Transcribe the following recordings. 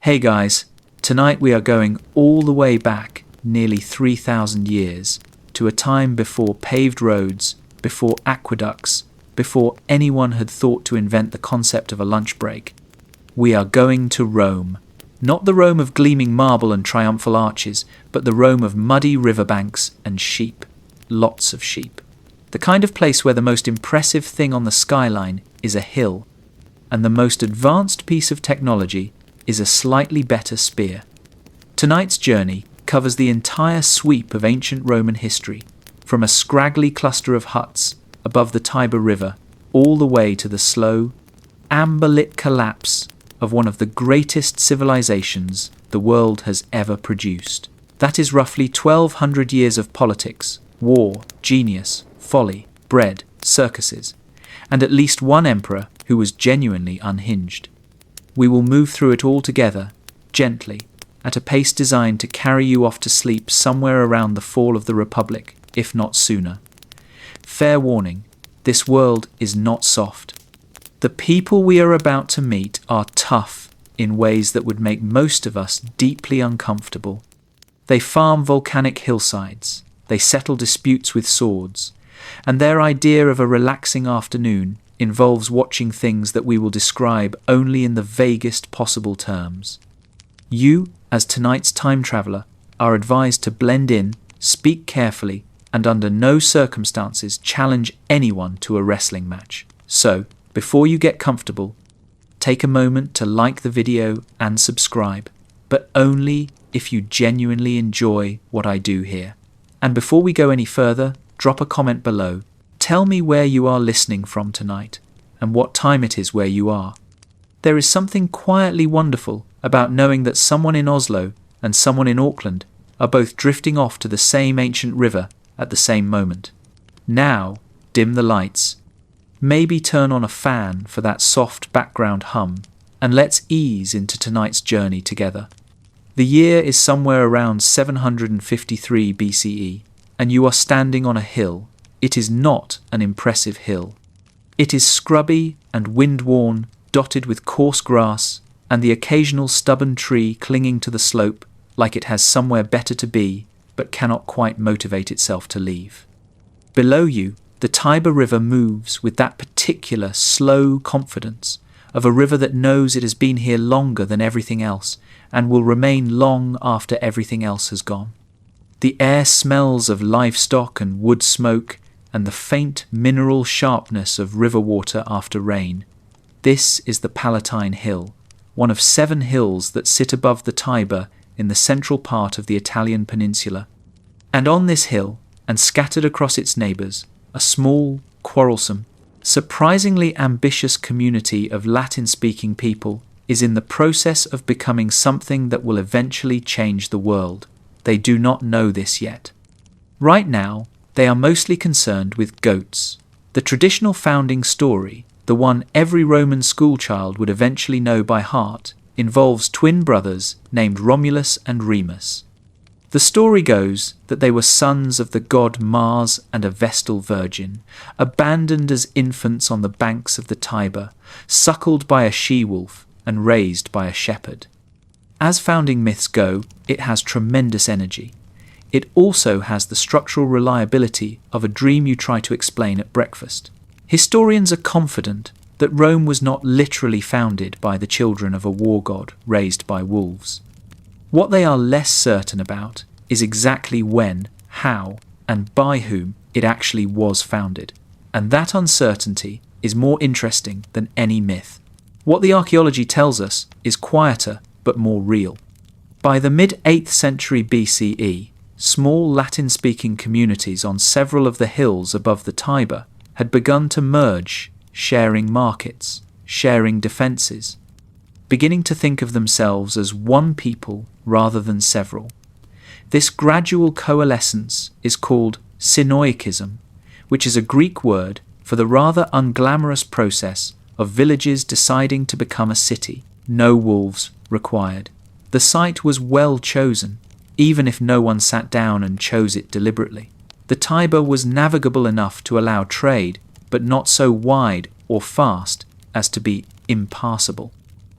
Hey guys, tonight we are going all the way back nearly 3,000 years to a time before paved roads, before aqueducts, before anyone had thought to invent the concept of a lunch break. We are going to Rome. Not the Rome of gleaming marble and triumphal arches, but the Rome of muddy riverbanks and sheep. Lots of sheep. The kind of place where the most impressive thing on the skyline is a hill, and the most advanced piece of technology is a slightly better spear. Tonight's journey covers the entire sweep of ancient Roman history, from a scraggly cluster of huts above the Tiber River all the way to the slow, amber-lit collapse of one of the greatest civilizations the world has ever produced. That is roughly 1,200 years of politics, war, genius, folly, bread, circuses, and at least one emperor who was genuinely unhinged. We will move through it all together, gently, at a pace designed to carry you off to sleep somewhere around the fall of the Republic, if not sooner. Fair warning, this world is not soft. The people we are about to meet are tough in ways that would make most of us deeply uncomfortable. They farm volcanic hillsides, they settle disputes with swords, and their idea of a relaxing afternoon involves watching things that we will describe only in the vaguest possible terms. You, as tonight's time traveller, are advised to blend in, speak carefully, and under no circumstances challenge anyone to a wrestling match. So, before you get comfortable, take a moment to like the video and subscribe, but only if you genuinely enjoy what I do here. And before we go any further, drop a comment below. Tell me where you are listening from tonight, and what time it is where you are. There is something quietly wonderful about knowing that someone in Oslo and someone in Auckland are both drifting off to the same ancient river at the same moment. Now, dim the lights. Maybe turn on a fan for that soft background hum, and let's ease into tonight's journey together. The year is somewhere around 753 BCE, and you are standing on a hill. It is not an impressive hill. It is scrubby and wind-worn, dotted with coarse grass, and the occasional stubborn tree clinging to the slope like it has somewhere better to be, but cannot quite motivate itself to leave. Below you, the Tiber River moves with that particular slow confidence of a river that knows it has been here longer than everything else and will remain long after everything else has gone. The air smells of livestock and wood smoke and the faint mineral sharpness of river water after rain. This is the Palatine Hill, one of 7 hills that sit above the Tiber in the central part of the Italian peninsula. And on this hill, and scattered across its neighbours, a small, quarrelsome, surprisingly ambitious community of Latin-speaking people is in the process of becoming something that will eventually change the world. They do not know this yet. Right now, they are mostly concerned with goats. The traditional founding story, the one every Roman schoolchild would eventually know by heart, involves twin brothers named Romulus and Remus. The story goes that they were sons of the god Mars and a Vestal virgin, abandoned as infants on the banks of the Tiber, suckled by a she-wolf and raised by a shepherd. As founding myths go, it has tremendous energy. It also has the structural reliability of a dream you try to explain at breakfast. Historians are confident that Rome was not literally founded by the children of a war god raised by wolves. What they are less certain about is exactly when, how, and by whom it actually was founded. And that uncertainty is more interesting than any myth. What the archaeology tells us is quieter but more real. By the mid-8th century BCE, small Latin-speaking communities on several of the hills above the Tiber had begun to merge, sharing markets, sharing defences, beginning to think of themselves as one people rather than several. This gradual coalescence is called Synoicism, which is a Greek word for the rather unglamorous process of villages deciding to become a city. No wolves required. The site was well chosen, even if no one sat down and chose it deliberately. The Tiber was navigable enough to allow trade, but not so wide or fast as to be impassable.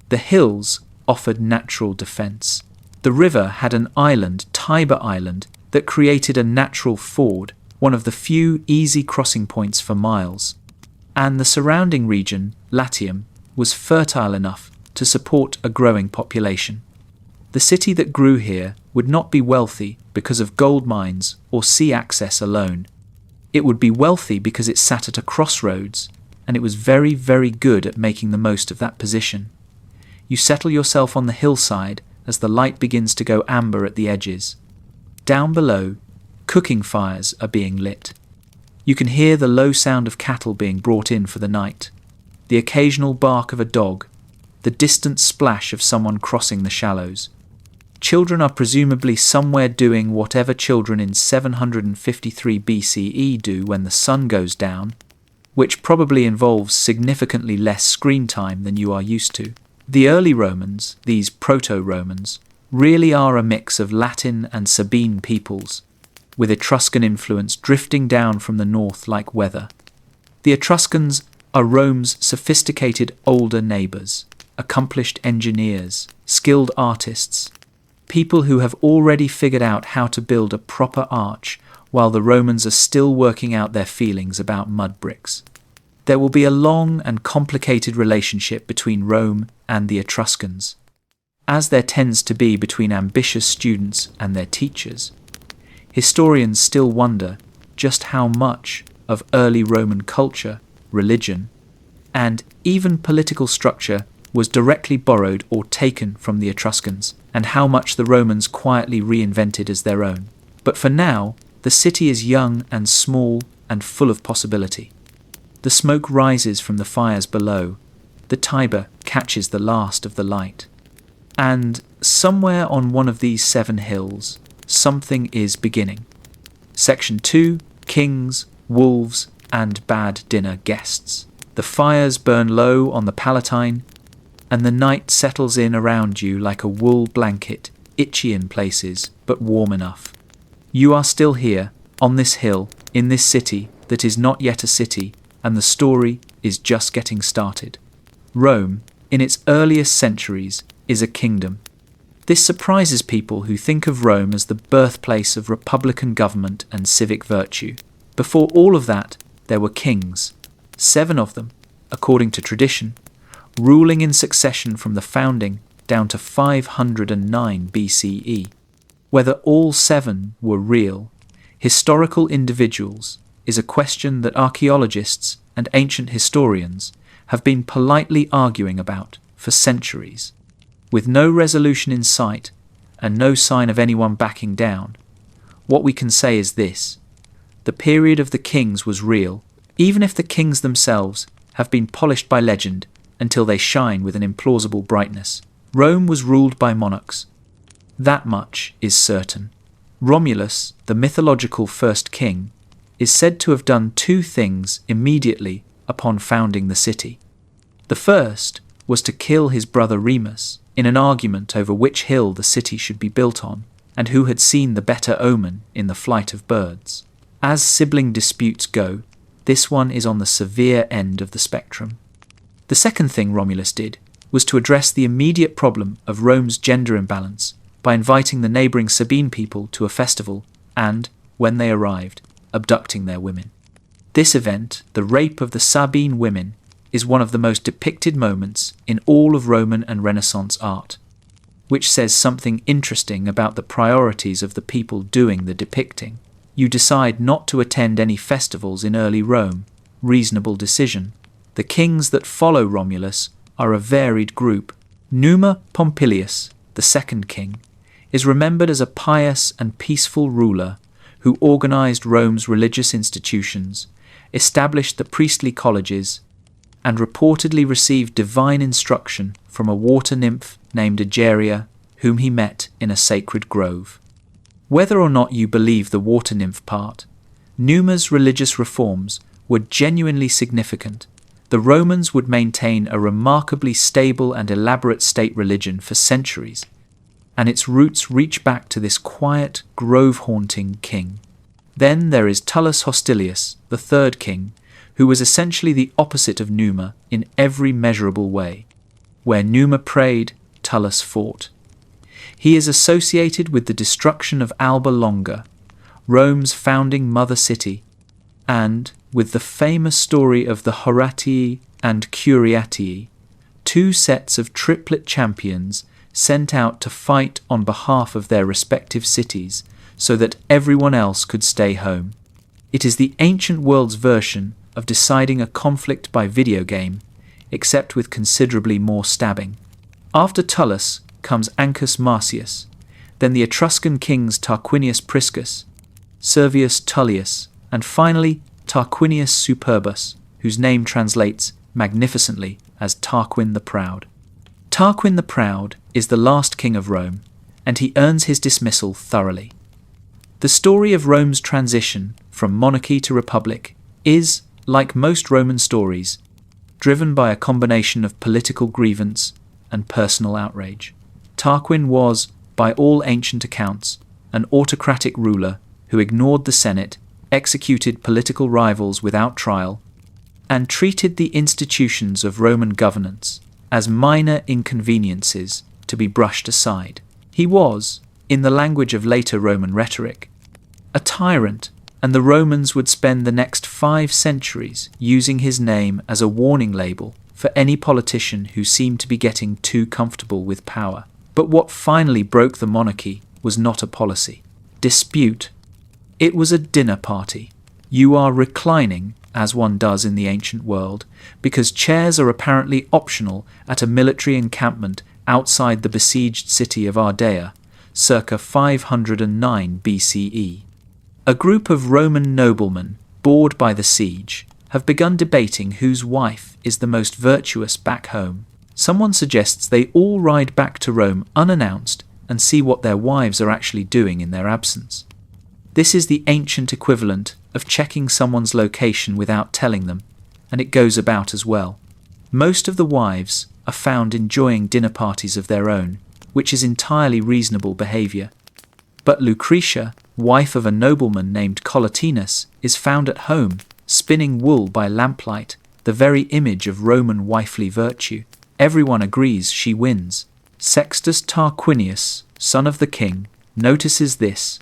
The hills offered natural defense. The river had an island, Tiber Island, that created a natural ford, one of the few easy crossing points for miles. And the surrounding region, Latium, was fertile enough to support a growing population. The city that grew here would not be wealthy because of gold mines or sea access alone. It would be wealthy because it sat at a crossroads, and it was very, very good at making the most of that position. You settle yourself on the hillside as the light begins to go amber at the edges. Down below, cooking fires are being lit. You can hear the low sound of cattle being brought in for the night, the occasional bark of a dog, the distant splash of someone crossing the shallows. Children are presumably somewhere doing whatever children in 753 BCE do when the sun goes down, which probably involves significantly less screen time than you are used to. The early Romans, these proto-Romans, really are a mix of Latin and Sabine peoples, with Etruscan influence drifting down from the north like weather. The Etruscans are Rome's sophisticated older neighbours, accomplished engineers, skilled artists, people who have already figured out how to build a proper arch while the Romans are still working out their feelings about mud bricks. There will be a long and complicated relationship between Rome and the Etruscans, as there tends to be between ambitious students and their teachers. Historians still wonder just how much of early Roman culture, religion, and even political structure was directly borrowed or taken from the Etruscans, and how much the Romans quietly reinvented as their own. But for now, the city is young and small and full of possibility. The smoke rises from the fires below. The Tiber catches the last of the light. And somewhere on one of these 7 hills, something is beginning. Section 2, Kings, Wolves, and Bad Dinner Guests. The fires burn low on the Palatine, and the night settles in around you like a wool blanket, itchy in places, but warm enough. You are still here, on this hill, in this city that is not yet a city, and the story is just getting started. Rome, in its earliest centuries, is a kingdom. This surprises people who think of Rome as the birthplace of republican government and civic virtue. Before all of that, there were kings, 7 of them, according to tradition, ruling in succession from the founding down to 509 BCE. Whether all 7 were real, historical individuals, is a question that archaeologists and ancient historians have been politely arguing about for centuries. With no resolution in sight and no sign of anyone backing down, what we can say is this: the period of the kings was real, even if the kings themselves have been polished by legend until they shine with an implausible brightness. Rome was ruled by monarchs. That much is certain. Romulus, the mythological first king, is said to have done 2 things immediately upon founding the city. The first was to kill his brother Remus in an argument over which hill the city should be built on, and who had seen the better omen in the flight of birds. As sibling disputes go, this one is on the severe end of the spectrum. The second thing Romulus did was to address the immediate problem of Rome's gender imbalance by inviting the neighbouring Sabine people to a festival and, when they arrived, abducting their women. This event, the rape of the Sabine women, is one of the most depicted moments in all of Roman and Renaissance art, which says something interesting about the priorities of the people doing the depicting. You decide not to attend any festivals in early Rome. Reasonable decision. The kings that follow Romulus are a varied group. Numa Pompilius, the second king, is remembered as a pious and peaceful ruler who organised Rome's religious institutions, established the priestly colleges, and reportedly received divine instruction from a water nymph named Egeria, whom he met in a sacred grove. Whether or not you believe the water nymph part, Numa's religious reforms were genuinely significant. The Romans would maintain a remarkably stable and elaborate state religion for centuries, and its roots reach back to this quiet, grove-haunting king. Then there is Tullus Hostilius, the third king, who was essentially the opposite of Numa in every measurable way. Where Numa prayed, Tullus fought. He is associated with the destruction of Alba Longa, Rome's founding mother city, and with the famous story of the Horatii and Curiatii, two sets of triplet champions sent out to fight on behalf of their respective cities so that everyone else could stay home. It is the ancient world's version of deciding a conflict by video game, except with considerably more stabbing. After Tullus comes Ancus Marcius, then the Etruscan kings Tarquinius Priscus, Servius Tullius, and finally Tarquinius Superbus, whose name translates magnificently as Tarquin the Proud. Tarquin the Proud is the last king of Rome, and he earns his dismissal thoroughly. The story of Rome's transition from monarchy to republic is, like most Roman stories, driven by a combination of political grievance and personal outrage. Tarquin was, by all ancient accounts, an autocratic ruler who ignored the Senate, executed political rivals without trial, and treated the institutions of Roman governance as minor inconveniences to be brushed aside. He was, in the language of later Roman rhetoric, a tyrant, and the Romans would spend the next 5 centuries using his name as a warning label for any politician who seemed to be getting too comfortable with power. But what finally broke the monarchy was not a policy dispute. It was a dinner party. You are reclining, as one does in the ancient world, because chairs are apparently optional at a military encampment outside the besieged city of Ardea, circa 509 BCE. A group of Roman noblemen, bored by the siege, have begun debating whose wife is the most virtuous back home. Someone suggests they all ride back to Rome unannounced and see what their wives are actually doing in their absence. This is the ancient equivalent of checking someone's location without telling them, and it goes about as well. Most of the wives are found enjoying dinner parties of their own, which is entirely reasonable behaviour. But Lucretia, wife of a nobleman named Collatinus, is found at home, spinning wool by lamplight, the very image of Roman wifely virtue. Everyone agrees she wins. Sextus Tarquinius, son of the king, notices this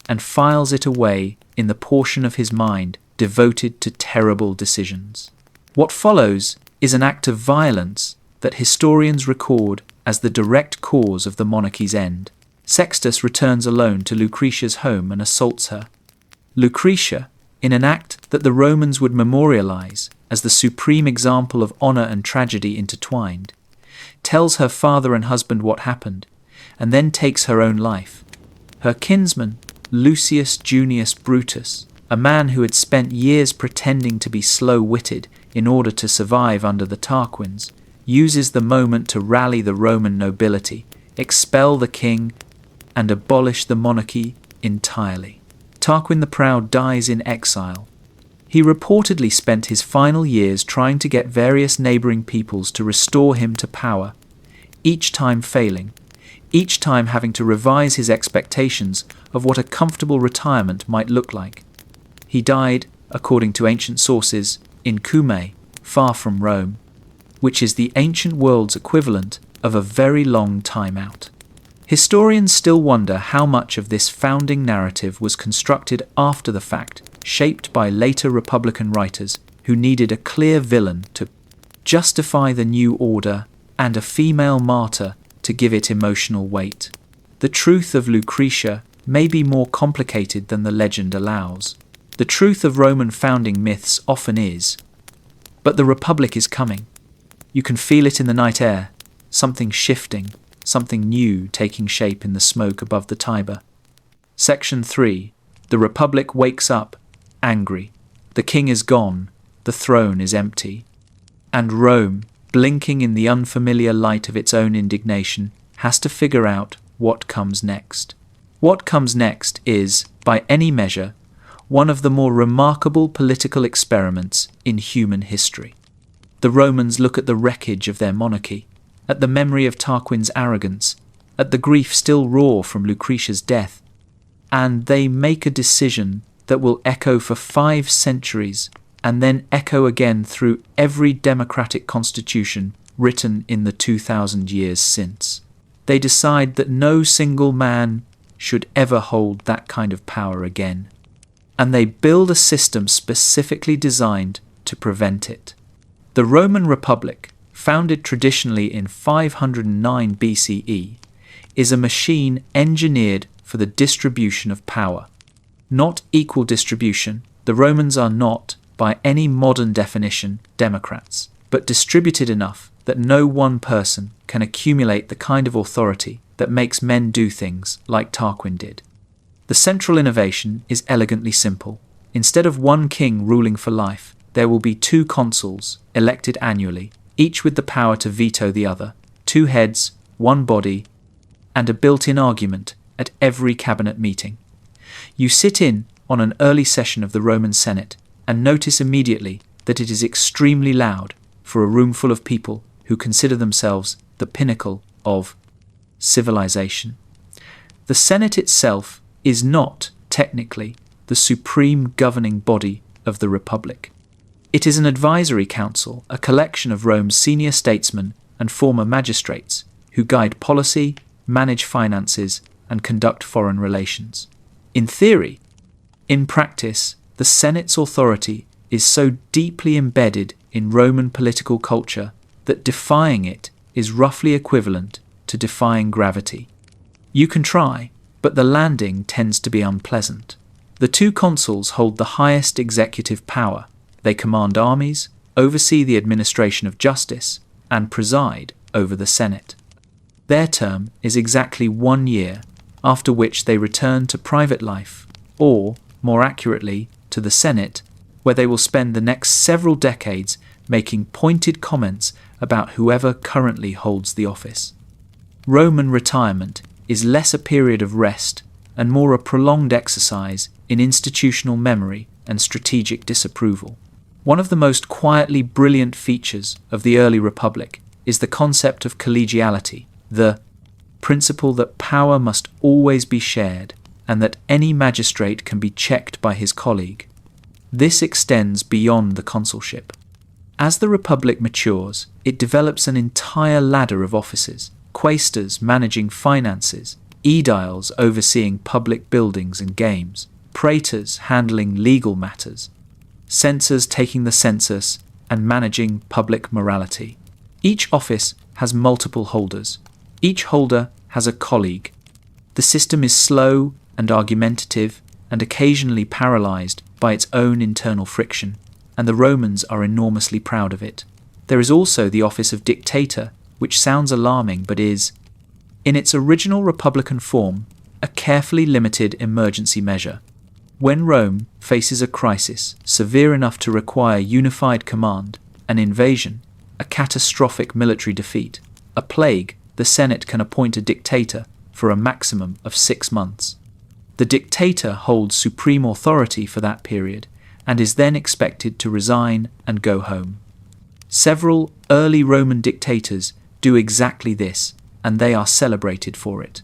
and files it away in the portion of his mind devoted to terrible decisions. What follows is an act of violence that historians record as the direct cause of the monarchy's end. Sextus returns alone to Lucretia's home and assaults her. Lucretia, in an act that the Romans would memorialize as the supreme example of honor and tragedy intertwined, tells her father and husband what happened, and then takes her own life. Her kinsman, Lucius Junius Brutus, a man who had spent years pretending to be slow-witted in order to survive under the Tarquins, uses the moment to rally the Roman nobility, expel the king, and abolish the monarchy entirely. Tarquin the Proud dies in exile. He reportedly spent his final years trying to get various neighbouring peoples to restore him to power, each time failing, each time having to revise his expectations of what a comfortable retirement might look like. He died, according to ancient sources, in Cumae, far from Rome, which is the ancient world's equivalent of a very long time out. Historians still wonder how much of this founding narrative was constructed after the fact, shaped by later Republican writers who needed a clear villain to justify the new order and a female martyr to give it emotional weight. The truth of Lucretia may be more complicated than the legend allows. The truth of Roman founding myths often is. But the Republic is coming. You can feel it in the night air, something shifting, something new taking shape in the smoke above the Tiber. Section 3. The Republic wakes up, angry. The king is gone, the throne is empty. And Rome, blinking in the unfamiliar light of its own indignation, has to figure out what comes next. What comes next is, by any measure, one of the more remarkable political experiments in human history. The Romans look at the wreckage of their monarchy, at the memory of Tarquin's arrogance, at the grief still raw from Lucretia's death, and they make a decision that will echo for 5 centuries and then echo again through every democratic constitution written in the 2000 years since. They decide that no single man should ever hold that kind of power again, and they build a system specifically designed to prevent it. The Roman Republic, founded traditionally in 509 BCE, is a machine engineered for the distribution of power. Not equal distribution, the Romans are not, by any modern definition, democrats, but distributed enough that no one person can accumulate the kind of authority that makes men do things like Tarquin did. The central innovation is elegantly simple. Instead of one king ruling for life, there will be 2 consuls, elected annually, each with the power to veto the other, 2 heads, 1 body, and a built-in argument at every cabinet meeting. You sit in on an early session of the Roman Senate and notice immediately that it is extremely loud for a room full of people who consider themselves the pinnacle of civilization. The Senate itself is not, technically, the supreme governing body of the Republic. It is an advisory council, a collection of Rome's senior statesmen and former magistrates who guide policy, manage finances, and conduct foreign relations. In theory, in practice, the Senate's authority is so deeply embedded in Roman political culture that defying it is roughly equivalent to defying gravity. You can try, but the landing tends to be unpleasant. The 2 consuls hold the highest executive power. They command armies, oversee the administration of justice, and preside over the Senate. Their term is exactly 1 year, after which they return to private life, or, more accurately, to the Senate, where they will spend the next several decades making pointed comments about whoever currently holds the office. Roman retirement is less a period of rest and more a prolonged exercise in institutional memory and strategic disapproval. One of the most quietly brilliant features of the early Republic is the concept of collegiality, the principle that power must always be shared and that any magistrate can be checked by his colleague. This extends beyond the consulship. As the Republic matures, it develops an entire ladder of offices: quaestors managing finances, aediles overseeing public buildings and games, praetors handling legal matters, censors taking the census and managing public morality. Each office has multiple holders. Each holder has a colleague. The system is slow and argumentative and occasionally paralyzed by its own internal friction, and the Romans are enormously proud of it. There is also the office of dictator, which sounds alarming but is, in its original republican form, a carefully limited emergency measure. When Rome faces a crisis severe enough to require unified command, an invasion, a catastrophic military defeat, a plague, the Senate can appoint a dictator for a maximum of 6 months. The dictator holds supreme authority for that period and is then expected to resign and go home. Several early Roman dictators do exactly this, and they are celebrated for it.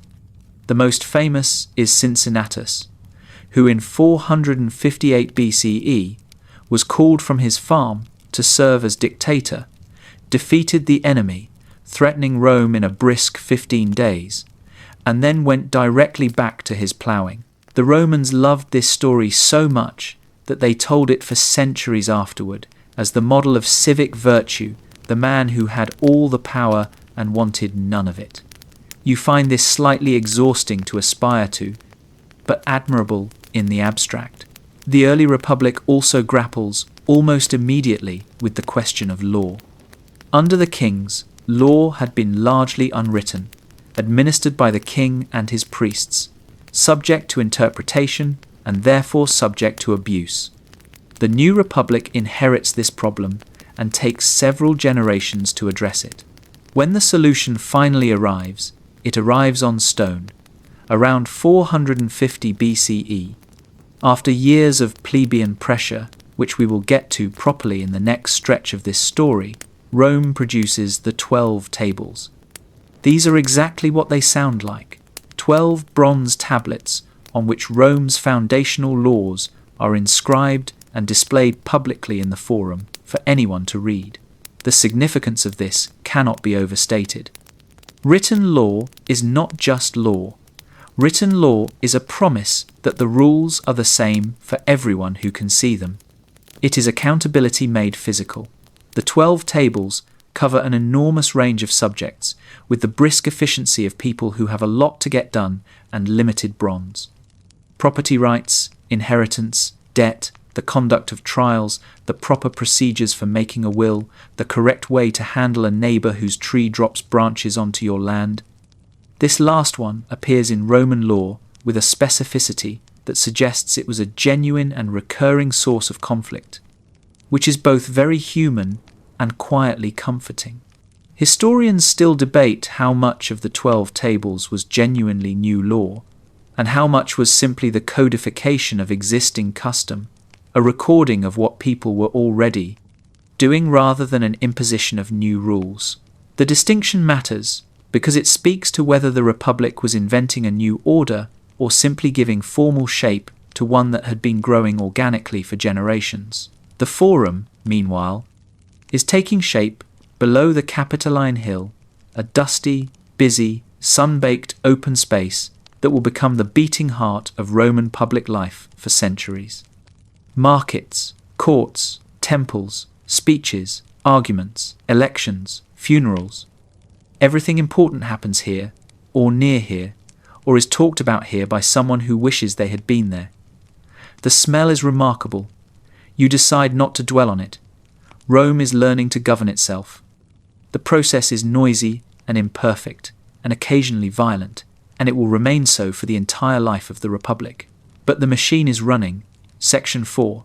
The most famous is Cincinnatus, who in 458 BCE was called from his farm to serve as dictator, defeated the enemy, threatening Rome in a brisk 15 days, and then went directly back to his ploughing. The Romans loved this story so much that they told it for centuries afterward as the model of civic virtue, the man who had all the power and wanted none of it. You find this slightly exhausting to aspire to, but admirable in the abstract. The early Republic also grapples almost immediately with the question of law. Under the kings, law had been largely unwritten, administered by the king and his priests, subject to interpretation and therefore subject to abuse. The new republic inherits this problem and takes several generations to address it. When the solution finally arrives, it arrives on stone, around 450 BCE. After years of plebeian pressure, which we will get to properly in the next stretch of this story, Rome produces the 12 tables. These are exactly what they sound like: 12 bronze tablets on which Rome's foundational laws are inscribed and displayed publicly in the forum for anyone to read. The significance of this cannot be overstated. Written law is not just law. Written law is a promise that the rules are the same for everyone who can see them. It is accountability made physical. The 12 tables cover an enormous range of subjects, with the brisk efficiency of people who have a lot to get done and limited bronze. Property rights, inheritance, debt, the conduct of trials, the proper procedures for making a will, the correct way to handle a neighbour whose tree drops branches onto your land. This last one appears in Roman law with a specificity that suggests it was a genuine and recurring source of conflict, which is both very human and quietly comforting. Historians still debate how much of the 12 tables was genuinely new law, and how much was simply the codification of existing custom, a recording of what people were already doing rather than an imposition of new rules. The distinction matters because it speaks to whether the Republic was inventing a new order or simply giving formal shape to one that had been growing organically for generations. The Forum, meanwhile, is taking shape below the Capitoline Hill, a dusty, busy, sun-baked open space that will become the beating heart of Roman public life for centuries. Markets, courts, temples, speeches, arguments, elections, funerals. Everything important happens here, or near here, or is talked about here by someone who wishes they had been there. The smell is remarkable. You decide not to dwell on it. Rome is learning to govern itself. The process is noisy and imperfect, and occasionally violent, and it will remain so for the entire life of the Republic. But the machine is running. Section 4.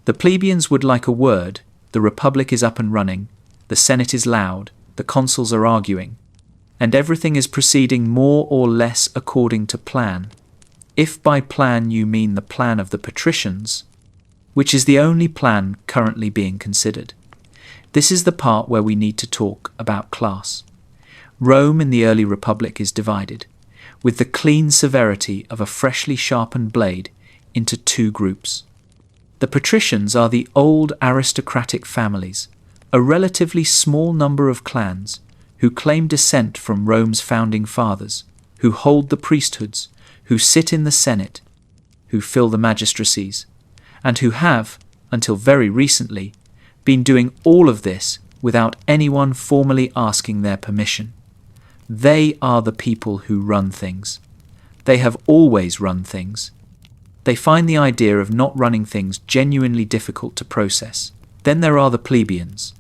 The plebeians would like a word. The Republic is up and running. The Senate is loud. The consuls are arguing. And everything is proceeding more or less according to plan. If by plan you mean the plan of the patricians, which is the only plan currently being considered. This is the part where we need to talk about class. Rome in the early Republic is divided, with the clean severity of a freshly sharpened blade, into two groups. The patricians are the old aristocratic families, a relatively small number of clans, who claim descent from Rome's founding fathers, who hold the priesthoods, who sit in the Senate, who fill the magistracies, and who have, until very recently, been doing all of this without anyone formally asking their permission. They are the people who run things. They have always run things. They find the idea of not running things genuinely difficult to process. Then there are the plebeians.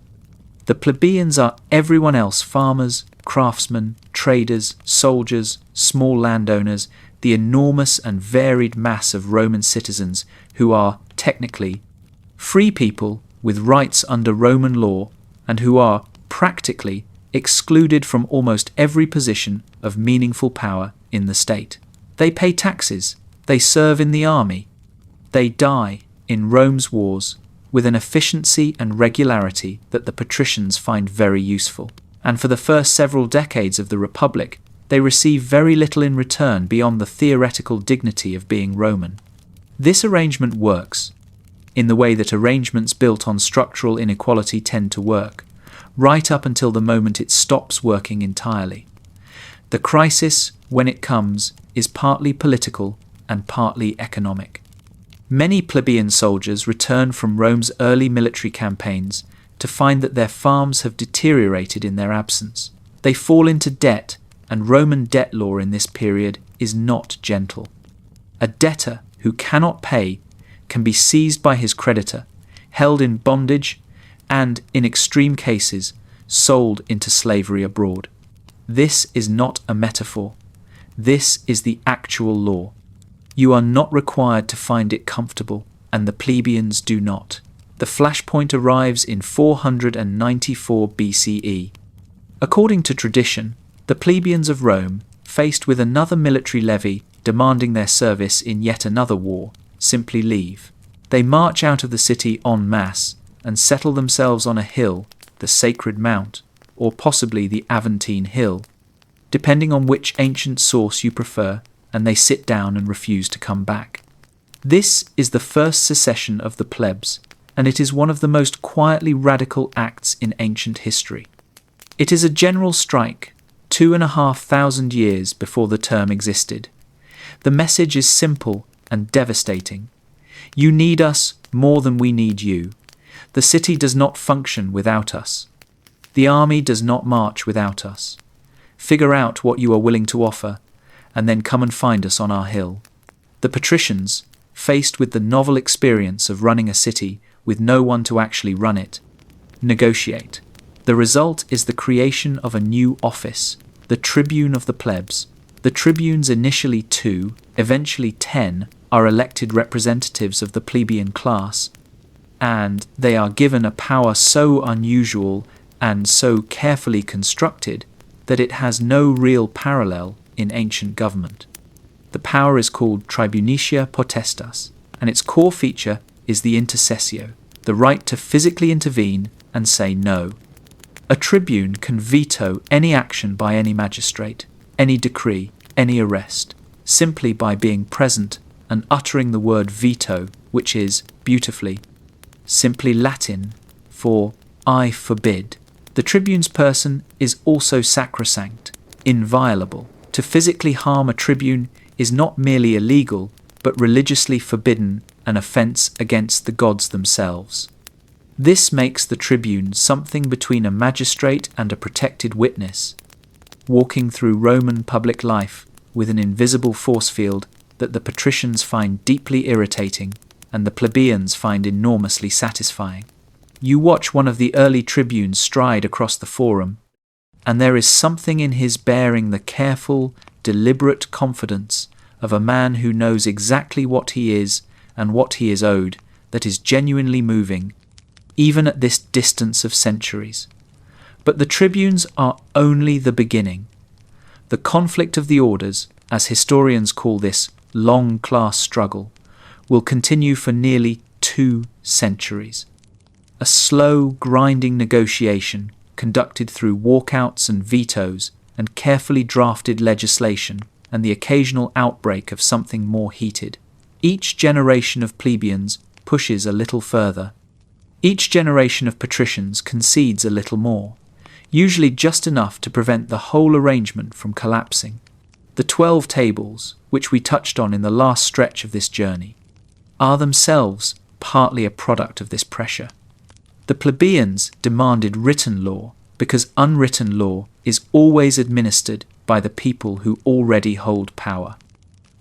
The plebeians are everyone else: farmers, craftsmen, traders, soldiers, small landowners, the enormous and varied mass of Roman citizens who are, technically, free people with rights under Roman law and who are, practically, excluded from almost every position of meaningful power in the state. They pay taxes, they serve in the army, they die in Rome's wars with an efficiency and regularity that the patricians find very useful. And for the first several decades of the Republic, they receive very little in return beyond the theoretical dignity of being Roman. This arrangement works, in the way that arrangements built on structural inequality tend to work, right up until the moment it stops working entirely. The crisis, when it comes, is partly political and partly economic. Many plebeian soldiers return from Rome's early military campaigns to find that their farms have deteriorated in their absence. They fall into debt, and Roman debt law in this period is not gentle. A debtor who cannot pay can be seized by his creditor, held in bondage, and, in extreme cases, sold into slavery abroad. This is not a metaphor. This is the actual law. You are not required to find it comfortable, and the plebeians do not. The flashpoint arrives in 494 BCE. According to tradition, the plebeians of Rome, faced with another military levy demanding their service in yet another war, simply leave. They march out of the city en masse and settle themselves on a hill, the Sacred Mount, or possibly the Aventine Hill, depending on which ancient source you prefer, and they sit down and refuse to come back. This is the first secession of the plebs, and it is one of the most quietly radical acts in ancient history. It is a general strike, 2,500 years before the term existed. The message is simple and devastating. You need us more than we need you. The city does not function without us. The army does not march without us. Figure out what you are willing to offer, and then come and find us on our hill. The patricians, faced with the novel experience of running a city with no one to actually run it, negotiate. The result is the creation of a new office, the tribune of the plebs. The tribunes, initially 2, eventually 10, are elected representatives of the plebeian class, and they are given a power so unusual and so carefully constructed that it has no real parallel in ancient government. The power is called tribunicia potestas, and its core feature is the intercessio, the right to physically intervene and say no. A tribune can veto any action by any magistrate, any decree, any arrest, simply by being present and uttering the word veto, which is, beautifully, simply Latin for I forbid. The tribune's person is also sacrosanct, inviolable. To physically harm a tribune is not merely illegal, but religiously forbidden, an offence against the gods themselves. This makes the tribune something between a magistrate and a protected witness, walking through Roman public life with an invisible force field that the patricians find deeply irritating and the plebeians find enormously satisfying. You watch one of the early tribunes stride across the forum, and there is something in his bearing the careful, deliberate confidence of a man who knows exactly what he is and what he is owed that is genuinely moving, even at this distance of centuries. But the tribunes are only the beginning. The conflict of the orders, as historians call this long class struggle, will continue for nearly 2 centuries. A slow, grinding negotiation conducted through walkouts and vetoes and carefully drafted legislation and the occasional outbreak of something more heated. Each generation of plebeians pushes a little further. Each generation of patricians concedes a little more, usually just enough to prevent the whole arrangement from collapsing. The 12 tables, which we touched on in the last stretch of this journey, are themselves partly a product of this pressure. The plebeians demanded written law because unwritten law is always administered by the people who already hold power.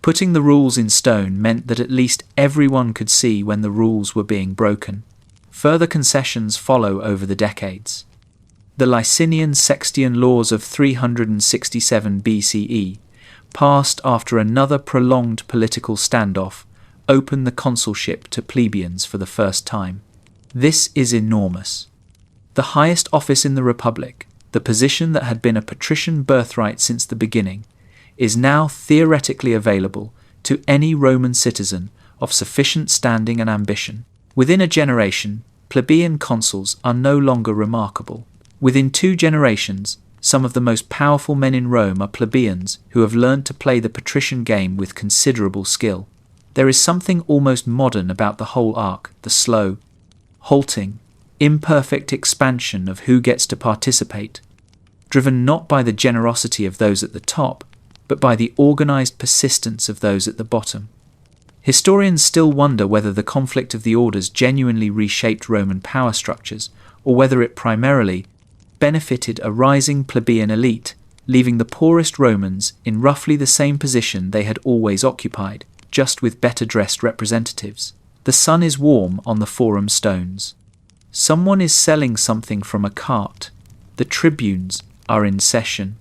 Putting the rules in stone meant that at least everyone could see when the rules were being broken. Further concessions follow over the decades. The Licinian Sextian laws of 367 BCE, passed after another prolonged political standoff, opened the consulship to plebeians for the first time. This is enormous. The highest office in the Republic, the position that had been a patrician birthright since the beginning, is now theoretically available to any Roman citizen of sufficient standing and ambition. Within a generation, plebeian consuls are no longer remarkable. Within 2 generations, some of the most powerful men in Rome are plebeians who have learned to play the patrician game with considerable skill. There is something almost modern about the whole arc, the slow, halting, imperfect expansion of who gets to participate, driven not by the generosity of those at the top, but by the organized persistence of those at the bottom. Historians still wonder whether the conflict of the orders genuinely reshaped Roman power structures, or whether it primarily benefited a rising plebeian elite, leaving the poorest Romans in roughly the same position they had always occupied, just with better-dressed representatives. The sun is warm on the forum stones. Someone is selling something from a cart. The tribunes are in session.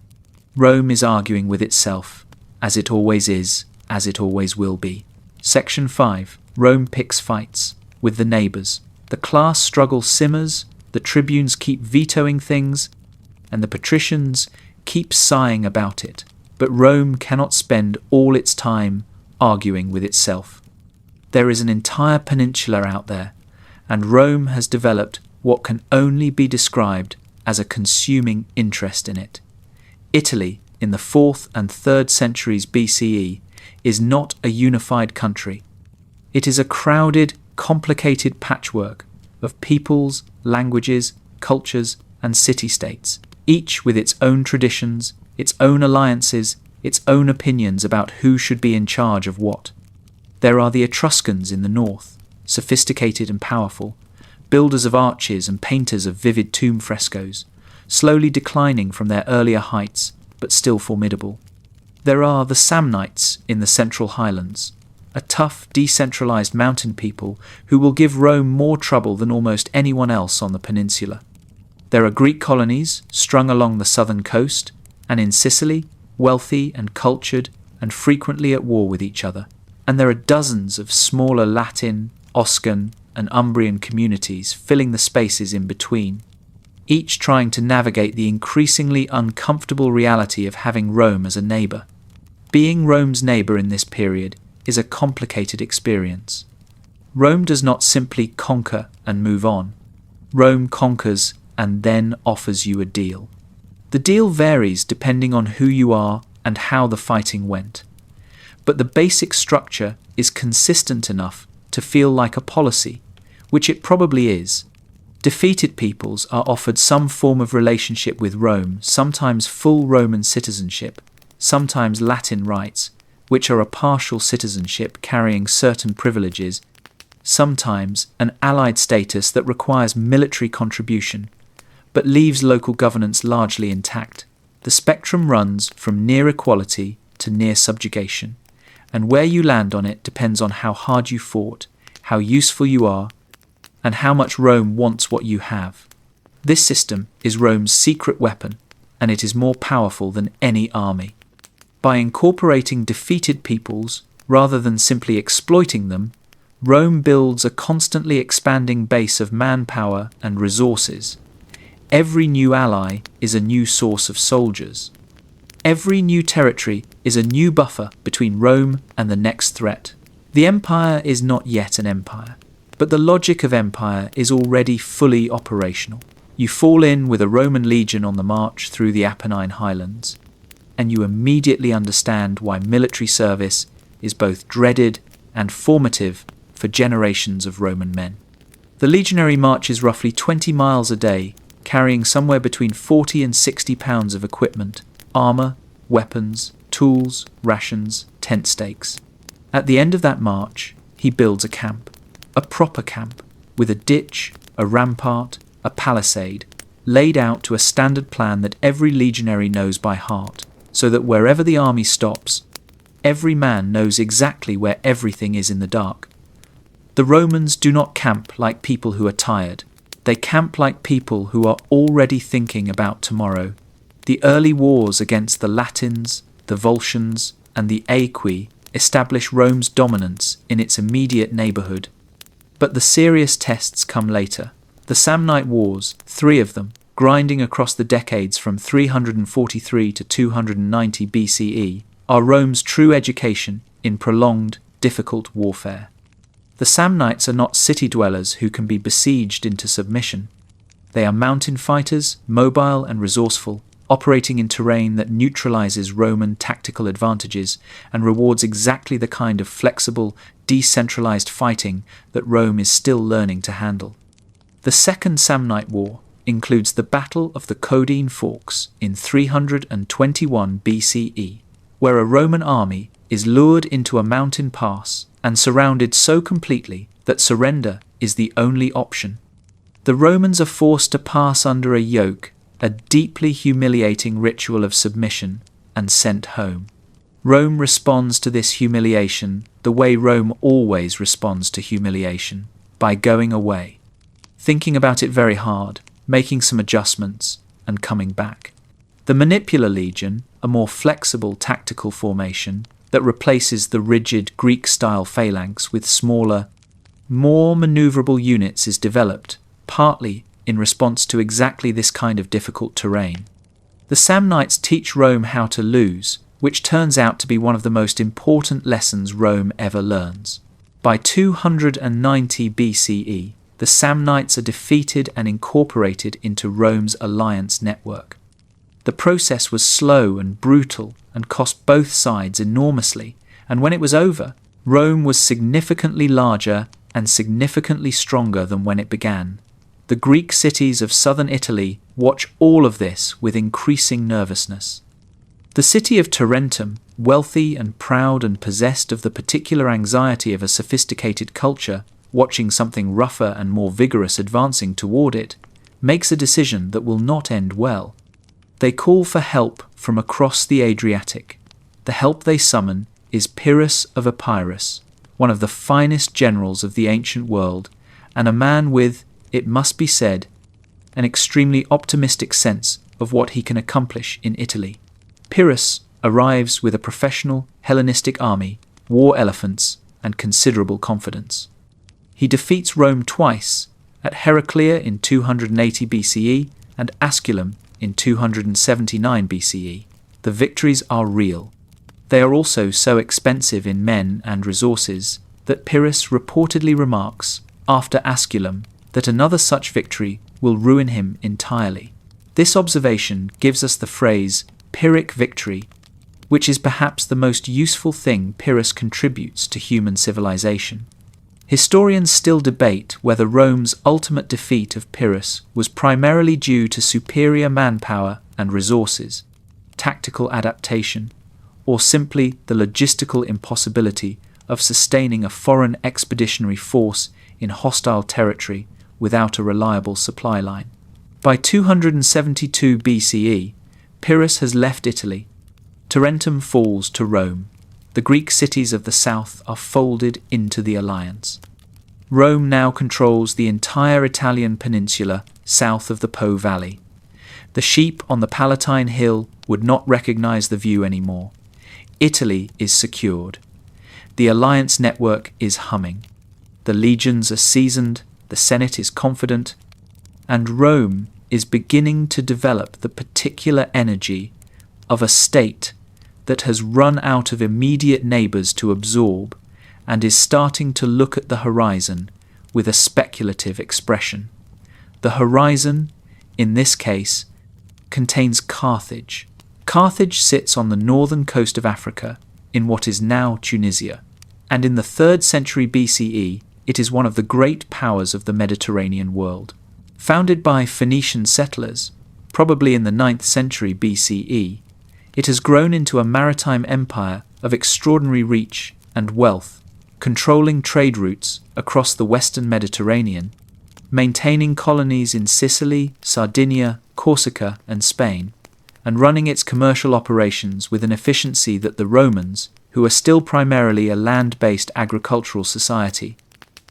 Rome is arguing with itself, as it always is, as it always will be. Section 5. Rome picks fights with the neighbours. The class struggle simmers, the tribunes keep vetoing things, and the patricians keep sighing about it. But Rome cannot spend all its time arguing with itself. There is an entire peninsula out there, and Rome has developed what can only be described as a consuming interest in it. Italy, in the 4th and 3rd centuries BCE, is not a unified country. It is a crowded, complicated patchwork of peoples, languages, cultures, and city-states, each with its own traditions, its own alliances, its own opinions about who should be in charge of what. There are the Etruscans in the north, sophisticated and powerful, builders of arches and painters of vivid tomb frescoes, slowly declining from their earlier heights, but still formidable. There are the Samnites in the central highlands, a tough, decentralized mountain people who will give Rome more trouble than almost anyone else on the peninsula. There are Greek colonies strung along the southern coast, and in Sicily, wealthy and cultured and frequently at war with each other. And there are dozens of smaller Latin, Oscan, and Umbrian communities filling the spaces in between, each trying to navigate the increasingly uncomfortable reality of having Rome as a neighbour. Being Rome's neighbour in this period is a complicated experience. Rome does not simply conquer and move on. Rome conquers and then offers you a deal. The deal varies depending on who you are and how the fighting went. But the basic structure is consistent enough to feel like a policy, which it probably is. Defeated peoples are offered some form of relationship with Rome, sometimes full Roman citizenship, sometimes Latin rights, which are a partial citizenship carrying certain privileges, sometimes an allied status that requires military contribution, but leaves local governance largely intact. The spectrum runs from near equality to near subjugation, and where you land on it depends on how hard you fought, how useful you are, and how much Rome wants what you have. This system is Rome's secret weapon, and it is more powerful than any army. By incorporating defeated peoples, rather than simply exploiting them, Rome builds a constantly expanding base of manpower and resources. Every new ally is a new source of soldiers. Every new territory is a new buffer between Rome and the next threat. The empire is not yet an empire, but the logic of empire is already fully operational. You fall in with a Roman legion on the march through the Apennine highlands, and you immediately understand why military service is both dreaded and formative for generations of Roman men. The legionary marches roughly 20 miles a day, carrying somewhere between 40 and 60 pounds of equipment, armour, weapons, tools, rations, tent stakes. At the end of that march, he builds a camp, a proper camp, with a ditch, a rampart, a palisade, laid out to a standard plan that every legionary knows by heart, so that wherever the army stops, every man knows exactly where everything is in the dark. The Romans do not camp like people who are tired. They camp like people who are already thinking about tomorrow. The early wars against the Latins, the Volscians, and the Aequi establish Rome's dominance in its immediate neighbourhood. But the serious tests come later. The Samnite Wars, 3 of them, grinding across the decades from 343 to 290 BCE, are Rome's true education in prolonged, difficult warfare. The Samnites are not city dwellers who can be besieged into submission. They are mountain fighters, mobile and resourceful, operating in terrain that neutralizes Roman tactical advantages and rewards exactly the kind of flexible, decentralized fighting that Rome is still learning to handle. The Second Samnite War includes the Battle of the Caudine Forks in 321 BCE, where a Roman army is lured into a mountain pass and surrounded so completely that surrender is the only option. The Romans are forced to pass under a yoke, a deeply humiliating ritual of submission, and sent home. Rome responds to this humiliation the way Rome always responds to humiliation, by going away, thinking about it very hard, making some adjustments, and coming back. The Manipular Legion, a more flexible tactical formation that replaces the rigid Greek-style phalanx with smaller, more maneuverable units, is developed, partly in response to exactly this kind of difficult terrain. The Samnites teach Rome how to lose, which turns out to be one of the most important lessons Rome ever learns. By 290 BCE, the Samnites are defeated and incorporated into Rome's alliance network. The process was slow and brutal and cost both sides enormously, and when it was over, Rome was significantly larger and significantly stronger than when it began. The Greek cities of southern Italy watch all of this with increasing nervousness. The city of Tarentum, wealthy and proud and possessed of the particular anxiety of a sophisticated culture, watching something rougher and more vigorous advancing toward it, makes a decision that will not end well. They call for help from across the Adriatic. The help they summon is Pyrrhus of Epirus, one of the finest generals of the ancient world, and a man with, it must be said, an extremely optimistic sense of what he can accomplish in Italy. Pyrrhus arrives with a professional Hellenistic army, war elephants, and considerable confidence. He defeats Rome twice, at Heraclea in 280 BCE and Asculum in 279 BCE. The victories are real. They are also so expensive in men and resources that Pyrrhus reportedly remarks, after Asculum, that another such victory will ruin him entirely. This observation gives us the phrase Pyrrhic victory, which is perhaps the most useful thing Pyrrhus contributes to human civilization. Historians still debate whether Rome's ultimate defeat of Pyrrhus was primarily due to superior manpower and resources, tactical adaptation, or simply the logistical impossibility of sustaining a foreign expeditionary force in hostile territory without a reliable supply line. By 272 BCE, Pyrrhus has left Italy. Tarentum falls to Rome. The Greek cities of the south are folded into the alliance. Rome now controls the entire Italian peninsula south of the Po Valley. The sheep on the Palatine Hill would not recognize the view anymore. Italy is secured. The alliance network is humming. The legions are seasoned, the Senate is confident, and Rome is beginning to develop the particular energy of a state that has run out of immediate neighbours to absorb and is starting to look at the horizon with a speculative expression. The horizon, in this case, contains Carthage. Carthage sits on the northern coast of Africa in what is now Tunisia, and in the 3rd century BCE it is one of the great powers of the Mediterranean world. Founded by Phoenician settlers, probably in the 9th century BCE, it has grown into a maritime empire of extraordinary reach and wealth, controlling trade routes across the western Mediterranean, maintaining colonies in Sicily, Sardinia, Corsica, and Spain, and running its commercial operations with an efficiency that the Romans, who are still primarily a land-based agricultural society,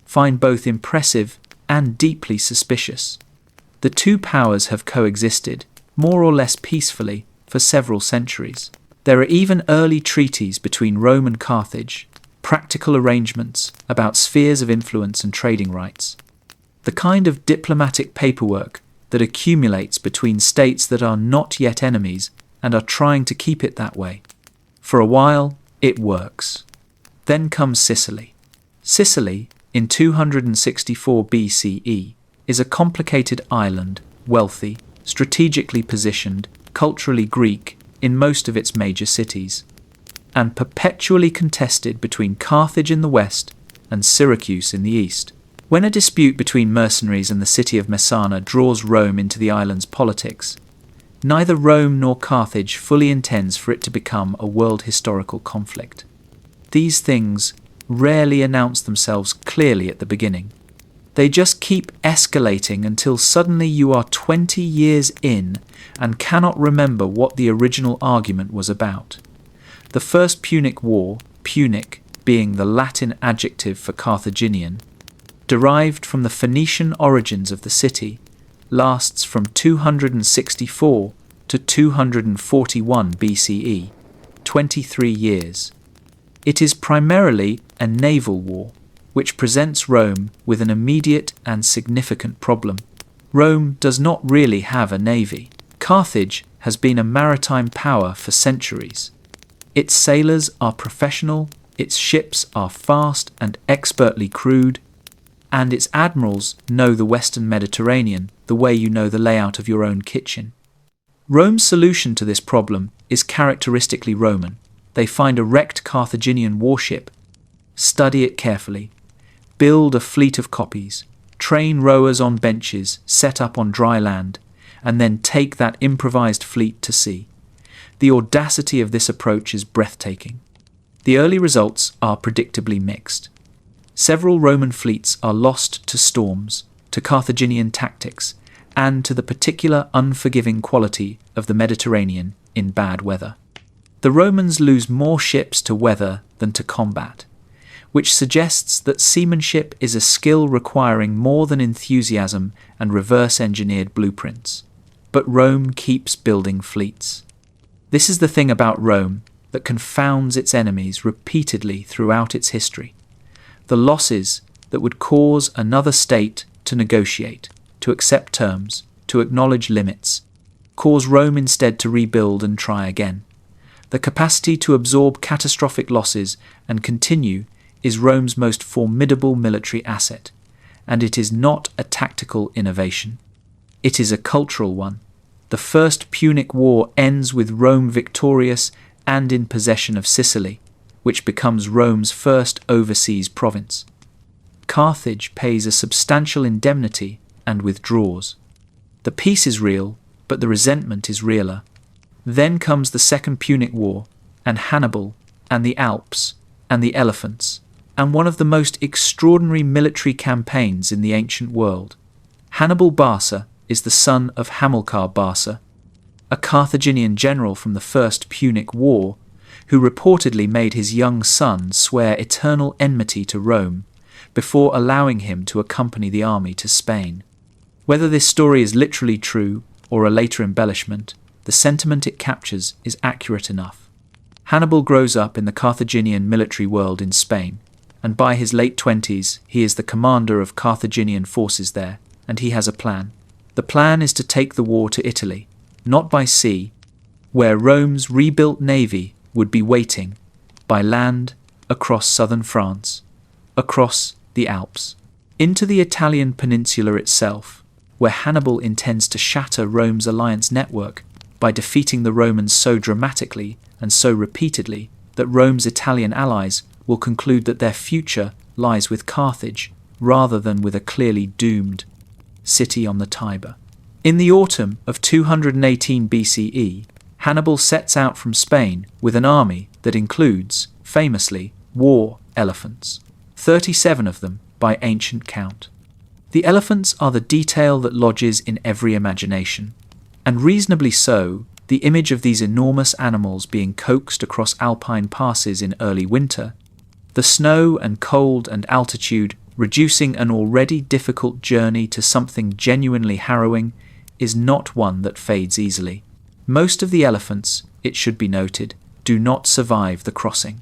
find both impressive and deeply suspicious. The two powers have coexisted, more or less peacefully, for several centuries. There are even early treaties between Rome and Carthage, practical arrangements about spheres of influence and trading rights. The kind of diplomatic paperwork that accumulates between states that are not yet enemies and are trying to keep it that way. For a while, it works. Then comes Sicily. Sicily, in 264 BCE, is a complicated island, wealthy, strategically positioned, culturally Greek in most of its major cities, and perpetually contested between Carthage in the west and Syracuse in the east. When a dispute between mercenaries and the city of Messana draws Rome into the island's politics, neither Rome nor Carthage fully intends for it to become a world historical conflict. These things rarely announce themselves clearly at the beginning. They just keep escalating until suddenly you are 20 years in and cannot remember what the original argument was about. The First Punic War, Punic being the Latin adjective for Carthaginian, derived from the Phoenician origins of the city, lasts from 264 to 241 BCE, 23 years. It is primarily a naval war, which presents Rome with an immediate and significant problem. Rome does not really have a navy. Carthage has been a maritime power for centuries. Its sailors are professional, its ships are fast and expertly crewed, and its admirals know the Western Mediterranean the way you know the layout of your own kitchen. Rome's solution to this problem is characteristically Roman. They find a wrecked Carthaginian warship, study it carefully, build a fleet of copies, train rowers on benches set up on dry land, and then take that improvised fleet to sea. The audacity of this approach is breathtaking. The early results are predictably mixed. Several Roman fleets are lost to storms, to Carthaginian tactics, and to the particular unforgiving quality of the Mediterranean in bad weather. The Romans lose more ships to weather than to combat, which suggests that seamanship is a skill requiring more than enthusiasm and reverse-engineered blueprints. But Rome keeps building fleets. This is the thing about Rome that confounds its enemies repeatedly throughout its history. The losses that would cause another state to negotiate, to accept terms, to acknowledge limits, cause Rome instead to rebuild and try again. The capacity to absorb catastrophic losses and continue is Rome's most formidable military asset, and it is not a tactical innovation. It is a cultural one. The First Punic War ends with Rome victorious and in possession of Sicily, which becomes Rome's first overseas province. Carthage pays a substantial indemnity and withdraws. The peace is real, but the resentment is realer. Then comes the Second Punic War, and Hannibal, and the Alps, and the elephants, and one of the most extraordinary military campaigns in the ancient world. Hannibal Barca is the son of Hamilcar Barca, a Carthaginian general from the First Punic War, who reportedly made his young son swear eternal enmity to Rome before allowing him to accompany the army to Spain. Whether this story is literally true or a later embellishment, the sentiment it captures is accurate enough. Hannibal grows up in the Carthaginian military world in Spain, and by his late 20s he is the commander of Carthaginian forces there, and he has a plan. The plan is to take the war to Italy, not by sea, where Rome's rebuilt navy would be waiting, by land, across southern France, across the Alps, into the Italian peninsula itself, where Hannibal intends to shatter Rome's alliance network by defeating the Romans so dramatically and so repeatedly that Rome's Italian allies will conclude that their future lies with Carthage rather than with a clearly doomed city on the Tiber. In the autumn of 218 BCE, Hannibal sets out from Spain with an army that includes, famously, war elephants, 37 of them by ancient count. The elephants are the detail that lodges in every imagination, and reasonably so. The image of these enormous animals being coaxed across Alpine passes in early winter, the snow and cold and altitude reducing an already difficult journey to something genuinely harrowing, is not one that fades easily. Most of the elephants, it should be noted, do not survive the crossing.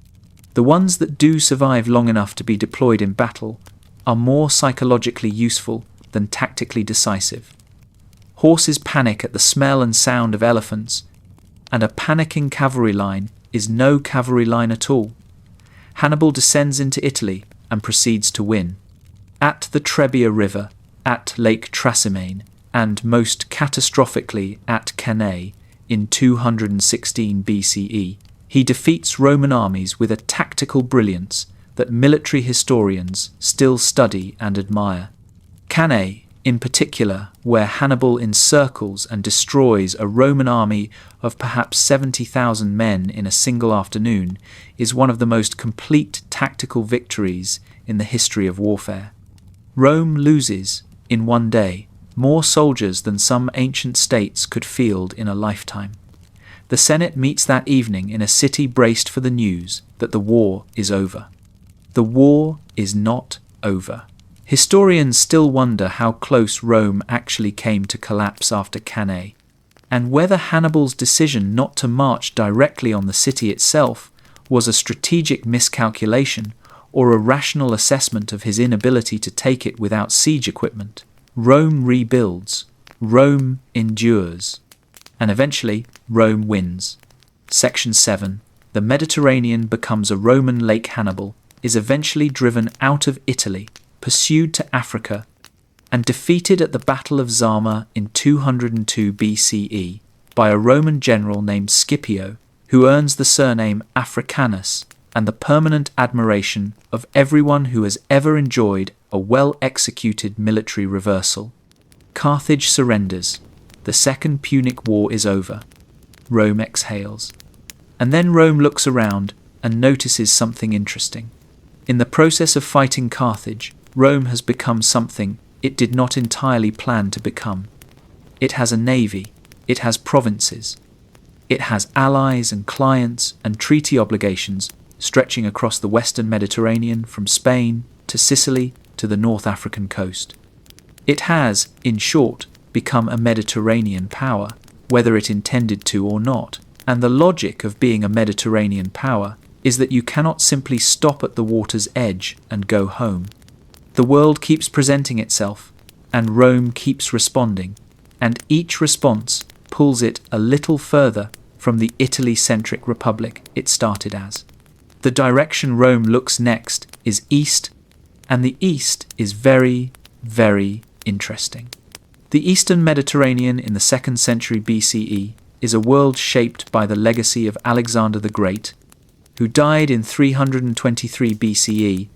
The ones that do survive long enough to be deployed in battle are more psychologically useful than tactically decisive. Horses panic at the smell and sound of elephants, and a panicking cavalry line is no cavalry line at all. Hannibal descends into Italy and proceeds to win. At the Trebia River, at Lake Trasimene, and most catastrophically at Cannae in 216 BCE, he defeats Roman armies with a tactical brilliance that military historians still study and admire. Cannae, in particular, where Hannibal encircles and destroys a Roman army of perhaps 70,000 men in a single afternoon, is one of the most complete tactical victories in the history of warfare. Rome loses, in one day, more soldiers than some ancient states could field in a lifetime. The Senate meets that evening in a city braced for the news that the war is over. The war is not over. Historians still wonder how close Rome actually came to collapse after Cannae, and whether Hannibal's decision not to march directly on the city itself was a strategic miscalculation or a rational assessment of his inability to take it without siege equipment. Rome rebuilds, Rome endures, and eventually Rome wins. Section 7. The Mediterranean becomes a Roman Lake Hannibal, is eventually driven out of Italy, pursued to Africa, and defeated at the Battle of Zama in 202 BCE by a Roman general named Scipio, who earns the surname Africanus, and the permanent admiration of everyone who has ever enjoyed a well-executed military reversal. Carthage surrenders. The Second Punic War is over. Rome exhales. And then Rome looks around and notices something interesting. In the process of fighting Carthage, Rome has become something it did not entirely plan to become. It has a navy, it has provinces, it has allies and clients and treaty obligations stretching across the western Mediterranean from Spain to Sicily to the North African coast. It has, in short, become a Mediterranean power, whether it intended to or not. And the logic of being a Mediterranean power is that you cannot simply stop at the water's edge and go home. The world keeps presenting itself, and Rome keeps responding, and each response pulls it a little further from the Italy-centric republic it started as. The direction Rome looks next is east, and the east is very, very interesting. The Eastern Mediterranean in the 2nd century BCE is a world shaped by the legacy of Alexander the Great, who died in 323 BCE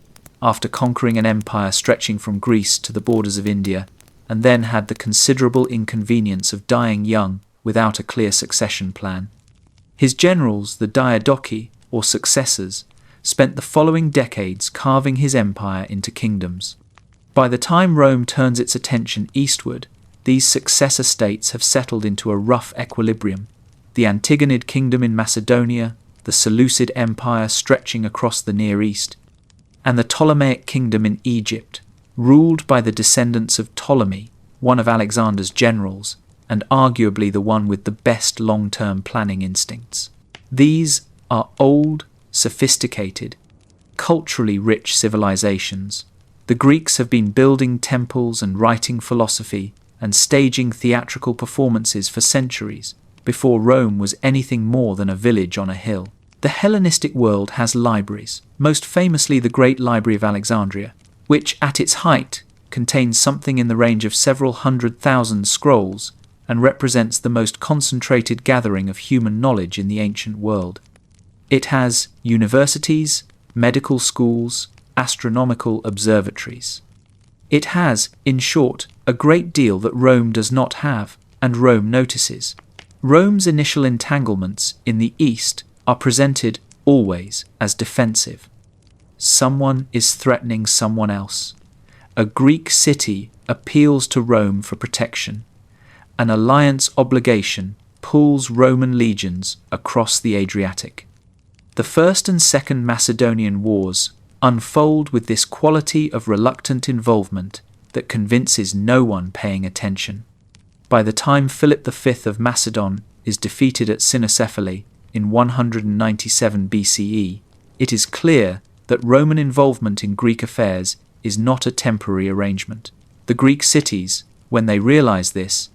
after conquering an empire stretching from Greece to the borders of India, and then had the considerable inconvenience of dying young without a clear succession plan. His generals, the Diadochi, or successors, spent the following decades carving his empire into kingdoms. By the time Rome turns its attention eastward, these successor states have settled into a rough equilibrium. The Antigonid kingdom in Macedonia, the Seleucid Empire stretching across the Near East, and the Ptolemaic kingdom in Egypt, ruled by the descendants of Ptolemy, one of Alexander's generals, and arguably the one with the best long-term planning instincts. These are old, sophisticated, culturally rich civilizations. The Greeks have been building temples and writing philosophy and staging theatrical performances for centuries before Rome was anything more than a village on a hill. The Hellenistic world has libraries, most famously the Great Library of Alexandria, which at its height contains something in the range of several 100,000 scrolls and represents the most concentrated gathering of human knowledge in the ancient world. It has universities, medical schools, astronomical observatories. It has, in short, a great deal that Rome does not have, and Rome notices. Rome's initial entanglements in the East are presented always as defensive. Someone is threatening someone else. A Greek city appeals to Rome for protection. An alliance obligation pulls Roman legions across the Adriatic. The First and Second Macedonian Wars unfold with this quality of reluctant involvement that convinces no one paying attention. By the time Philip V of Macedon is defeated at Cynocephalae in 197 BCE, it is clear that Roman involvement in Greek affairs is not a temporary arrangement. The Greek cities, when they realize this,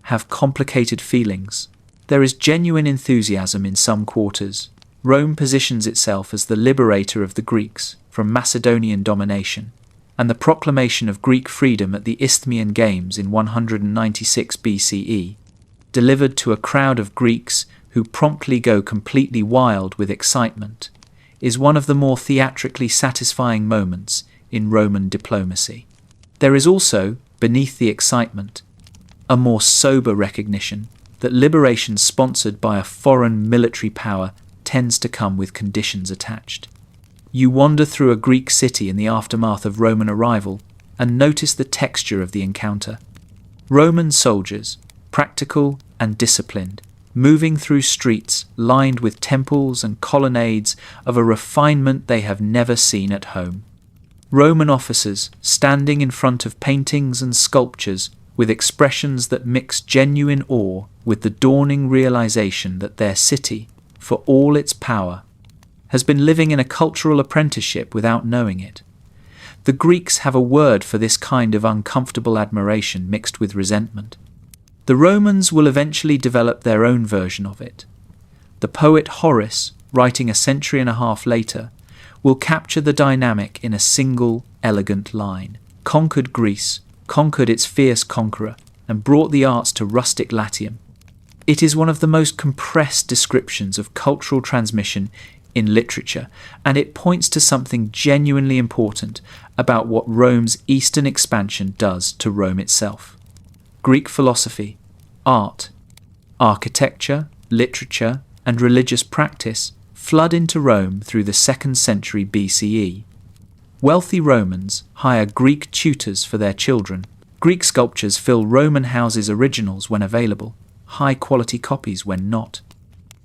have complicated feelings. There is genuine enthusiasm in some quarters. Rome positions itself as the liberator of the Greeks from Macedonian domination, and the proclamation of Greek freedom at the Isthmian Games in 196 BCE, delivered to a crowd of Greeks who promptly go completely wild with excitement, is one of the more theatrically satisfying moments in Roman diplomacy. There is also, beneath the excitement, a more sober recognition that liberation sponsored by a foreign military power tends to come with conditions attached. You wander through a Greek city in the aftermath of Roman arrival and notice the texture of the encounter. Roman soldiers, practical and disciplined, moving through streets lined with temples and colonnades of a refinement they have never seen at home. Roman officers standing in front of paintings and sculptures with expressions that mix genuine awe with the dawning realization that their city, for all its power, has been living in a cultural apprenticeship without knowing it. The Greeks have a word for this kind of uncomfortable admiration mixed with resentment. The Romans will eventually develop their own version of it. The poet Horace, writing a century and a half later, will capture the dynamic in a single, elegant line. Conquered Greece, conquered its fierce conqueror, and brought the arts to rustic Latium. It is one of the most compressed descriptions of cultural transmission in literature, and it points to something genuinely important about what Rome's eastern expansion does to Rome itself. Greek philosophy, art, architecture, literature, and religious practice flood into Rome through the 2nd century BCE. Wealthy Romans hire Greek tutors for their children. Greek sculptures fill Roman houses' originals when available, high-quality copies when not.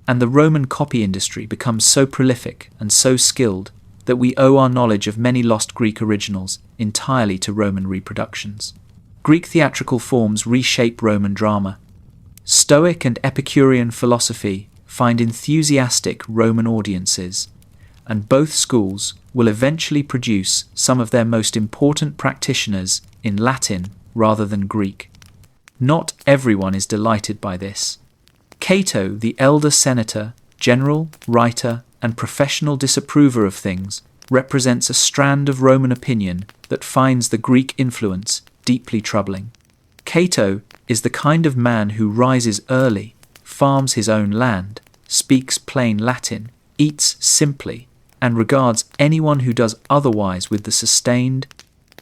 And the Roman copy industry becomes so prolific and so skilled that we owe our knowledge of many lost Greek originals entirely to Roman reproductions. Greek theatrical forms reshape Roman drama. Stoic and Epicurean philosophy find enthusiastic Roman audiences, and both schools will eventually produce some of their most important practitioners in Latin rather than Greek. Not everyone is delighted by this. Cato, the elder senator, general, writer, and professional disapprover of things, represents a strand of Roman opinion that finds the Greek influence deeply troubling. Cato is the kind of man who rises early, farms his own land, speaks plain Latin, eats simply, and regards anyone who does otherwise with the sustained,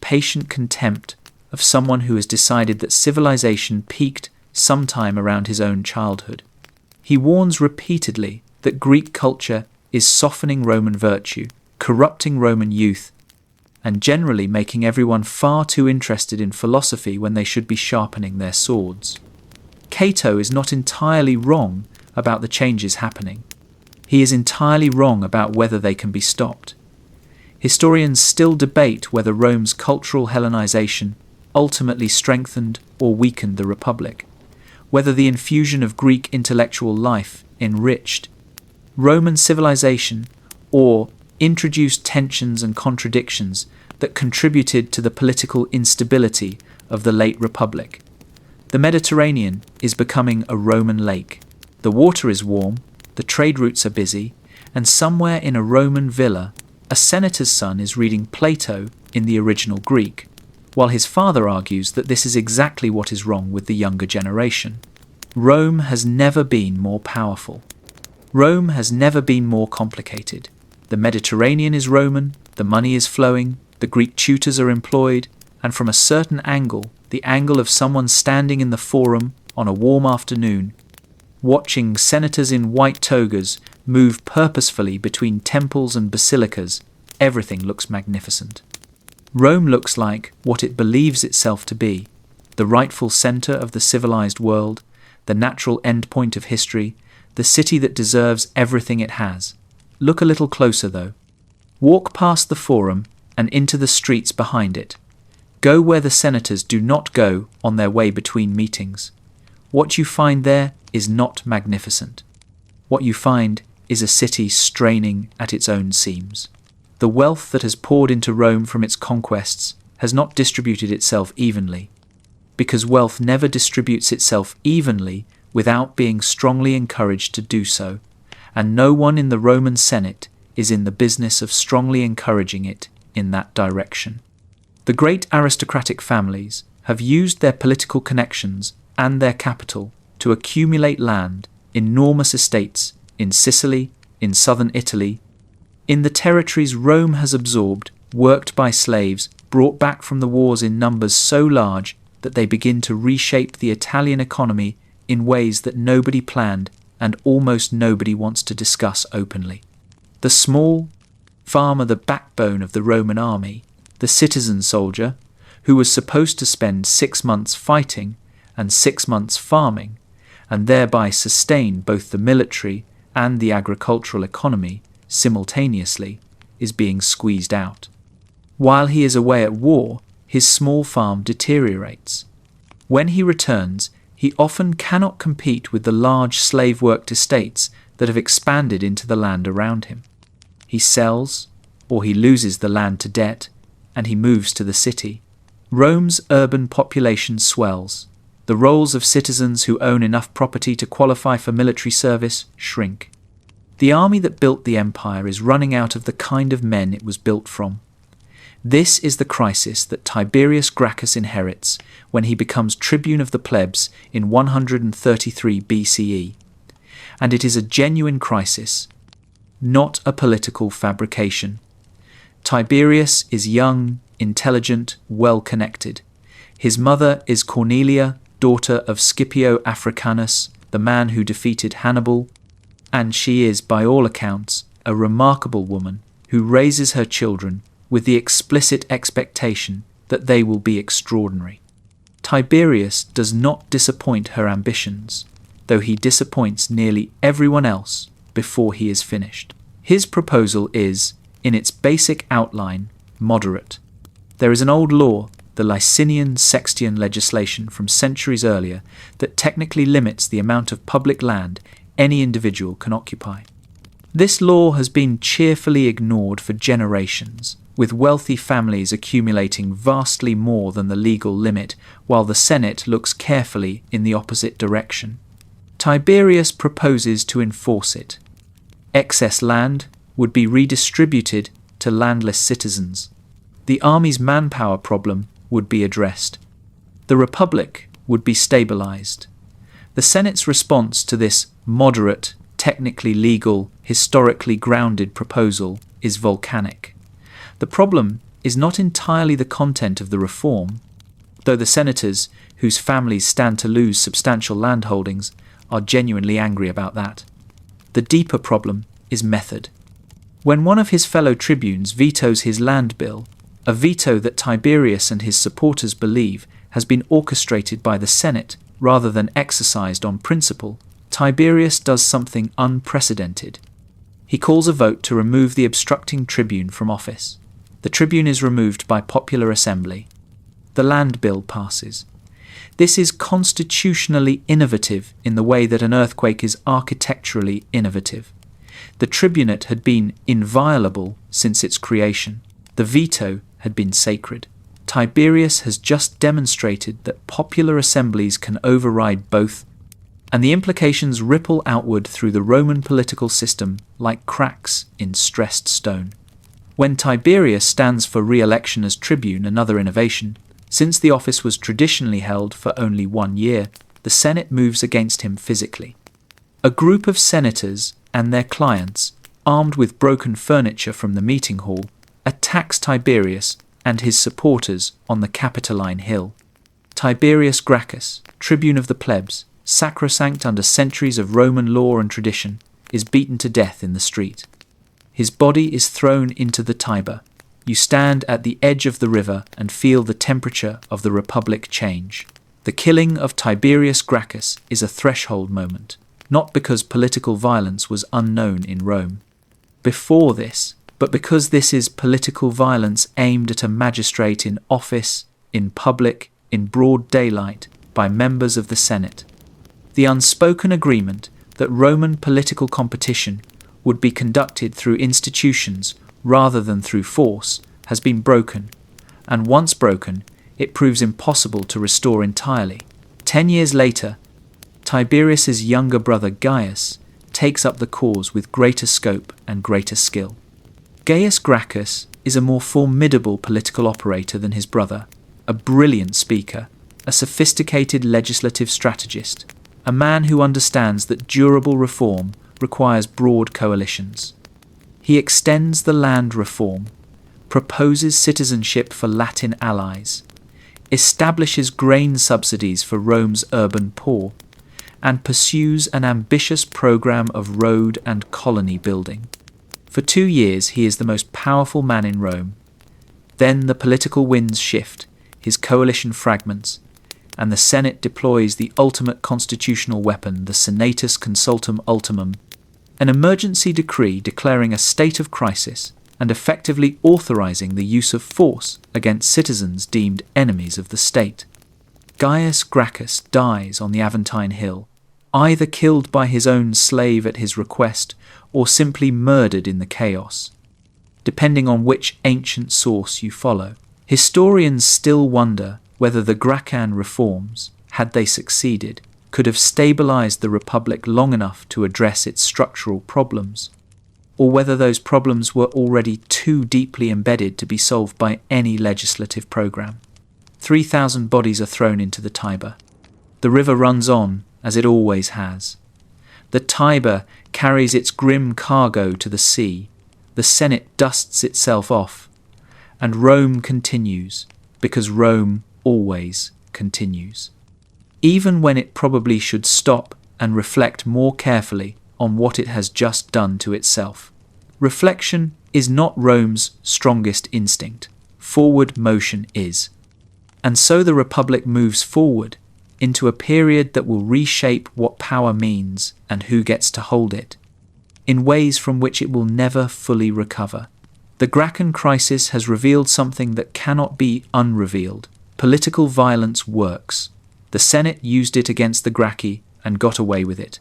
patient contempt of someone who has decided that civilization peaked sometime around his own childhood. He warns repeatedly that Greek culture is softening Roman virtue, corrupting Roman youth, and generally making everyone far too interested in philosophy when they should be sharpening their swords. Cato is not entirely wrong about the changes happening. He is entirely wrong about whether they can be stopped. Historians still debate whether Rome's cultural Hellenization ultimately strengthened or weakened the Republic, whether the infusion of Greek intellectual life enriched Roman civilization or introduced tensions and contradictions that contributed to the political instability of the late Republic. The Mediterranean is becoming a Roman lake. The water is warm, the trade routes are busy, and somewhere in a Roman villa, a senator's son is reading Plato in the original Greek, while his father argues that this is exactly what is wrong with the younger generation. Rome has never been more powerful. Rome has never been more complicated. The Mediterranean is Roman, the money is flowing, the Greek tutors are employed, and from a certain angle, the angle of someone standing in the forum on a warm afternoon, watching senators in white togas move purposefully between temples and basilicas, everything looks magnificent. Rome looks like what it believes itself to be, the rightful center of the civilized world, the natural endpoint of history, the city that deserves everything it has. Look a little closer, though. Walk past the forum and into the streets behind it. Go where the senators do not go on their way between meetings. What you find there is not magnificent. What you find is a city straining at its own seams. The wealth that has poured into Rome from its conquests has not distributed itself evenly, because wealth never distributes itself evenly without being strongly encouraged to do so, and no one in the Roman Senate is in the business of strongly encouraging it in that direction. The great aristocratic families have used their political connections and their capital to accumulate land, enormous estates in Sicily, in southern Italy, in the territories Rome has absorbed, worked by slaves brought back from the wars in numbers so large that they begin to reshape the Italian economy in ways that nobody planned and almost nobody wants to discuss openly. The small farmer, the backbone of the Roman army, the citizen soldier, who was supposed to spend 6 months fighting and 6 months farming, and thereby sustain both the military and the agricultural economy simultaneously, is being squeezed out. While he is away at war, his small farm deteriorates. When he returns, he often cannot compete with the large slave-worked estates that have expanded into the land around him. He sells, or he loses the land to debt, and he moves to the city. Rome's urban population swells. The rolls of citizens who own enough property to qualify for military service shrink. The army that built the empire is running out of the kind of men it was built from. This is the crisis that Tiberius Gracchus inherits when he becomes tribune of the plebs in 133 BCE. And it is a genuine crisis. not a political fabrication. Tiberius is young, intelligent, well-connected. His mother is Cornelia, daughter of Scipio Africanus, the man who defeated Hannibal, and she is, by all accounts, a remarkable woman who raises her children with the explicit expectation that they will be extraordinary. Tiberius does not disappoint her ambitions, though he disappoints nearly everyone else before he is finished. His proposal is, in its basic outline, moderate. There is an old law, the Licinian Sextian legislation from centuries earlier, that technically limits the amount of public land any individual can occupy. This law has been cheerfully ignored for generations, with wealthy families accumulating vastly more than the legal limit, while the Senate looks carefully in the opposite direction. Tiberius proposes to enforce it. Excess land would be redistributed to landless citizens. The army's manpower problem would be addressed. The Republic would be stabilized. The Senate's response to this moderate, technically legal, historically grounded proposal is volcanic. The problem is not entirely the content of the reform, though the senators, whose families stand to lose substantial landholdings, are genuinely angry about that. The deeper problem is method. When one of his fellow tribunes vetoes his land bill, a veto that Tiberius and his supporters believe has been orchestrated by the Senate rather than exercised on principle, Tiberius does something unprecedented. He calls a vote to remove the obstructing tribune from office. The tribune is removed by popular assembly. The land bill passes. This is constitutionally innovative in the way that an earthquake is architecturally innovative. The tribunate had been inviolable since its creation. The veto had been sacred. Tiberius has just demonstrated that popular assemblies can override both, and the implications ripple outward through the Roman political system like cracks in stressed stone. When Tiberius stands for re-election as tribune, another innovation, since the office was traditionally held for only 1 year, the Senate moves against him physically. A group of senators and their clients, armed with broken furniture from the meeting hall, attacks Tiberius and his supporters on the Capitoline Hill. Tiberius Gracchus, tribune of the plebs, sacrosanct under centuries of Roman law and tradition, is beaten to death in the street. His body is thrown into the Tiber. You stand at the edge of the river and feel the temperature of the Republic change. The killing of Tiberius Gracchus is a threshold moment, not because political violence was unknown in Rome before this, but because this is political violence aimed at a magistrate in office, in public, in broad daylight, by members of the Senate. The unspoken agreement that Roman political competition would be conducted through institutions rather than through force has been broken, and once broken, it proves impossible to restore entirely. 10 years later, Tiberius's younger brother Gaius takes up the cause with greater scope and greater skill. Gaius Gracchus is a more formidable political operator than his brother, a brilliant speaker, a sophisticated legislative strategist, a man who understands that durable reform requires broad coalitions. He extends the land reform, proposes citizenship for Latin allies, establishes grain subsidies for Rome's urban poor, and pursues an ambitious program of road and colony building. For 2 years he is the most powerful man in Rome. Then the political winds shift, his coalition fragments, and the Senate deploys the ultimate constitutional weapon, the Senatus Consultum Ultimum, an emergency decree declaring a state of crisis and effectively authorizing the use of force against citizens deemed enemies of the state. Gaius Gracchus dies on the Aventine Hill, either killed by his own slave at his request or simply murdered in the chaos, depending on which ancient source you follow. Historians still wonder whether the Graccan reforms, had they succeeded, could have stabilized the Republic long enough to address its structural problems, or whether those problems were already too deeply embedded to be solved by any legislative program. 3,000 bodies are thrown into the Tiber. The river runs on, as it always has. The Tiber carries its grim cargo to the sea. The Senate dusts itself off. And Rome continues, because Rome always continues. Even when it probably should stop and reflect more carefully on what it has just done to itself. Reflection is not Rome's strongest instinct. Forward motion is. And so the Republic moves forward into a period that will reshape what power means and who gets to hold it, in ways from which it will never fully recover. The Gracchus crisis has revealed something that cannot be unrevealed. Political violence works. The Senate used it against the Gracchi and got away with it.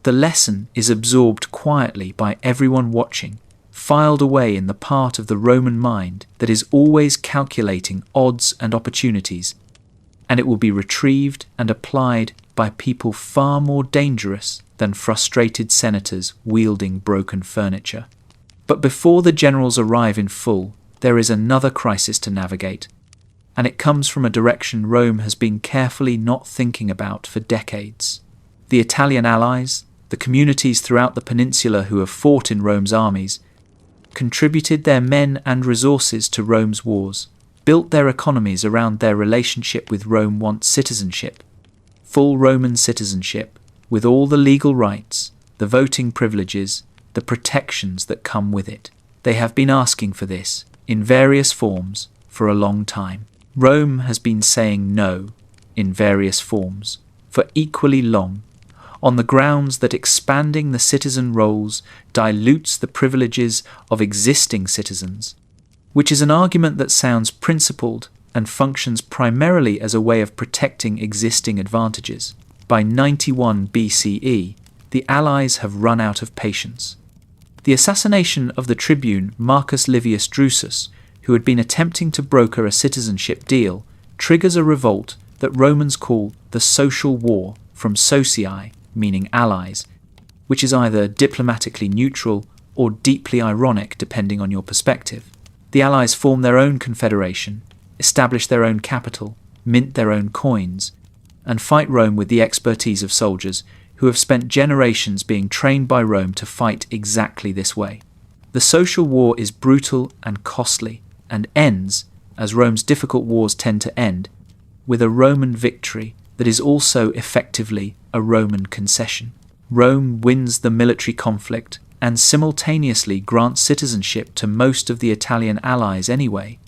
The lesson is absorbed quietly by everyone watching, filed away in the part of the Roman mind that is always calculating odds and opportunities, and it will be retrieved and applied by people far more dangerous than frustrated senators wielding broken furniture. But before the generals arrive in full, there is another crisis to navigate, and it comes from a direction Rome has been carefully not thinking about for decades. The Italian allies, the communities throughout the peninsula who have fought in Rome's armies, contributed their men and resources to Rome's wars, built their economies around their relationship with Rome wants citizenship, full Roman citizenship, with all the legal rights, the voting privileges, the protections that come with it. They have been asking for this, in various forms, for a long time. Rome has been saying no, in various forms, for equally long, on the grounds that expanding the citizen roles dilutes the privileges of existing citizens, which is an argument that sounds principled and functions primarily as a way of protecting existing advantages. By 91 BCE, the allies have run out of patience. The assassination of the tribune Marcus Livius Drusus, who had been attempting to broker a citizenship deal, triggers a revolt that Romans call the social war from socii, meaning allies, which is either diplomatically neutral or deeply ironic depending on your perspective. The allies form their own confederation, establish their own capital, mint their own coins, and fight Rome with the expertise of soldiers who have spent generations being trained by Rome to fight exactly this way. The social war is brutal and costly, and ends, as Rome's difficult wars tend to end, with a Roman victory that is also effectively a Roman concession. Rome wins the military conflict and simultaneously grants citizenship to most of the Italian allies anyway,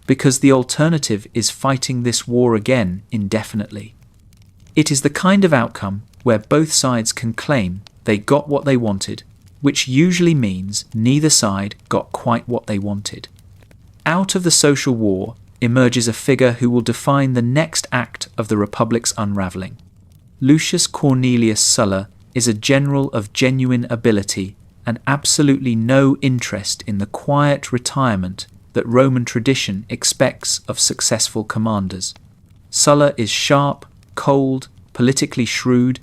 because the alternative is fighting this war again indefinitely. It is the kind of outcome where both sides can claim they got what they wanted, which usually means neither side got quite what they wanted. Out of the social war emerges a figure who will define the next act of the Republic's unravelling. Lucius Cornelius Sulla is a general of genuine ability and absolutely no interest in the quiet retirement that Roman tradition expects of successful commanders. Sulla is sharp, cold, politically shrewd,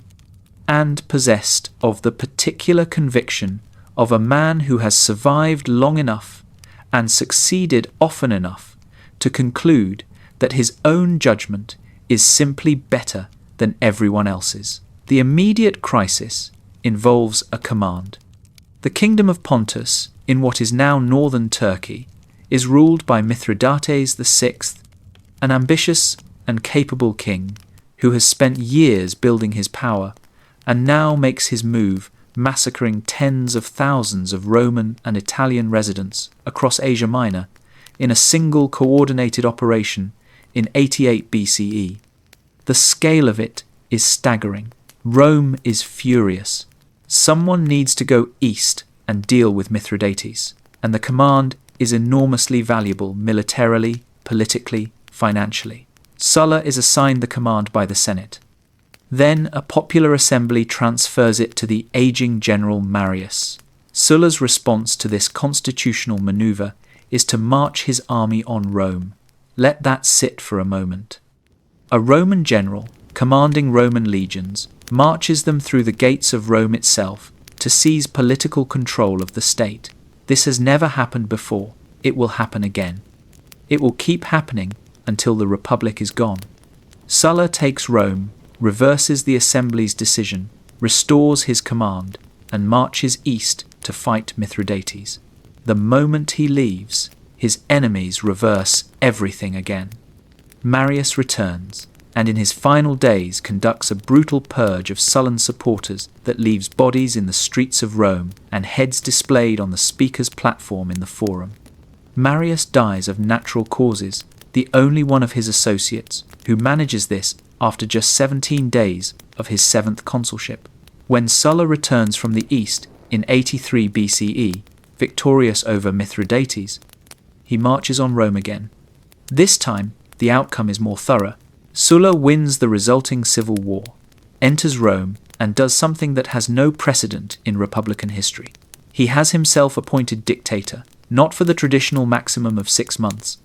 and possessed of the particular conviction of a man who has survived long enough and succeeded often enough to conclude that his own judgment is simply better than everyone else's. The immediate crisis involves a command. The kingdom of Pontus, in what is now northern Turkey, is ruled by Mithridates VI, an ambitious and capable king who has spent years building his power and now makes his move, massacring tens of thousands of Roman and Italian residents across Asia Minor in a single coordinated operation in 88 BCE. The scale of it is staggering. Rome is furious. Someone needs to go east and deal with Mithridates, and the command is enormously valuable militarily, politically, financially. Sulla is assigned the command by the Senate. Then a popular assembly transfers it to the aging general Marius. Sulla's response to this constitutional maneuver is to march his army on Rome. Let that sit for a moment. A Roman general, commanding Roman legions, marches them through the gates of Rome itself to seize political control of the state. This has never happened before. It will happen again. It will keep happening until the Republic is gone. Sulla takes Rome, reverses the assembly's decision, restores his command, and marches east to fight Mithridates. The moment he leaves, his enemies reverse everything again. Marius returns, and in his final days conducts a brutal purge of sullen supporters that leaves bodies in the streets of Rome and heads displayed on the speaker's platform in the Forum. Marius dies of natural causes, the only one of his associates who manages this after just 17 days of his 7th consulship. When Sulla returns from the east in 83 BCE, victorious over Mithridates, he marches on Rome again. This time, the outcome is more thorough. Sulla wins the resulting civil war, enters Rome, and does something that has no precedent in Republican history. He has himself appointed dictator, not for the traditional maximum of 6 months,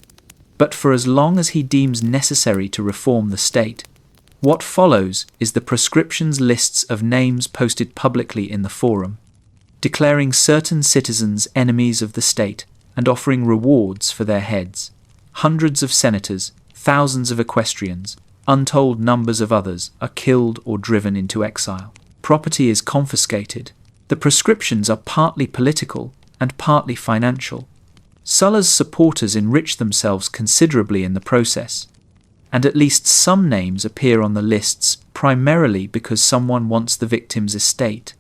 but for as long as he deems necessary to reform the state. What follows is the proscriptions lists of names posted publicly in the Forum, declaring certain citizens enemies of the state and offering rewards for their heads. Hundreds of senators, thousands of equestrians, untold numbers of others are killed or driven into exile. Property is confiscated. The proscriptions are partly political and partly financial. Sulla's supporters enrich themselves considerably in the process, and at least some names appear on the lists primarily because someone wants the victim's estate.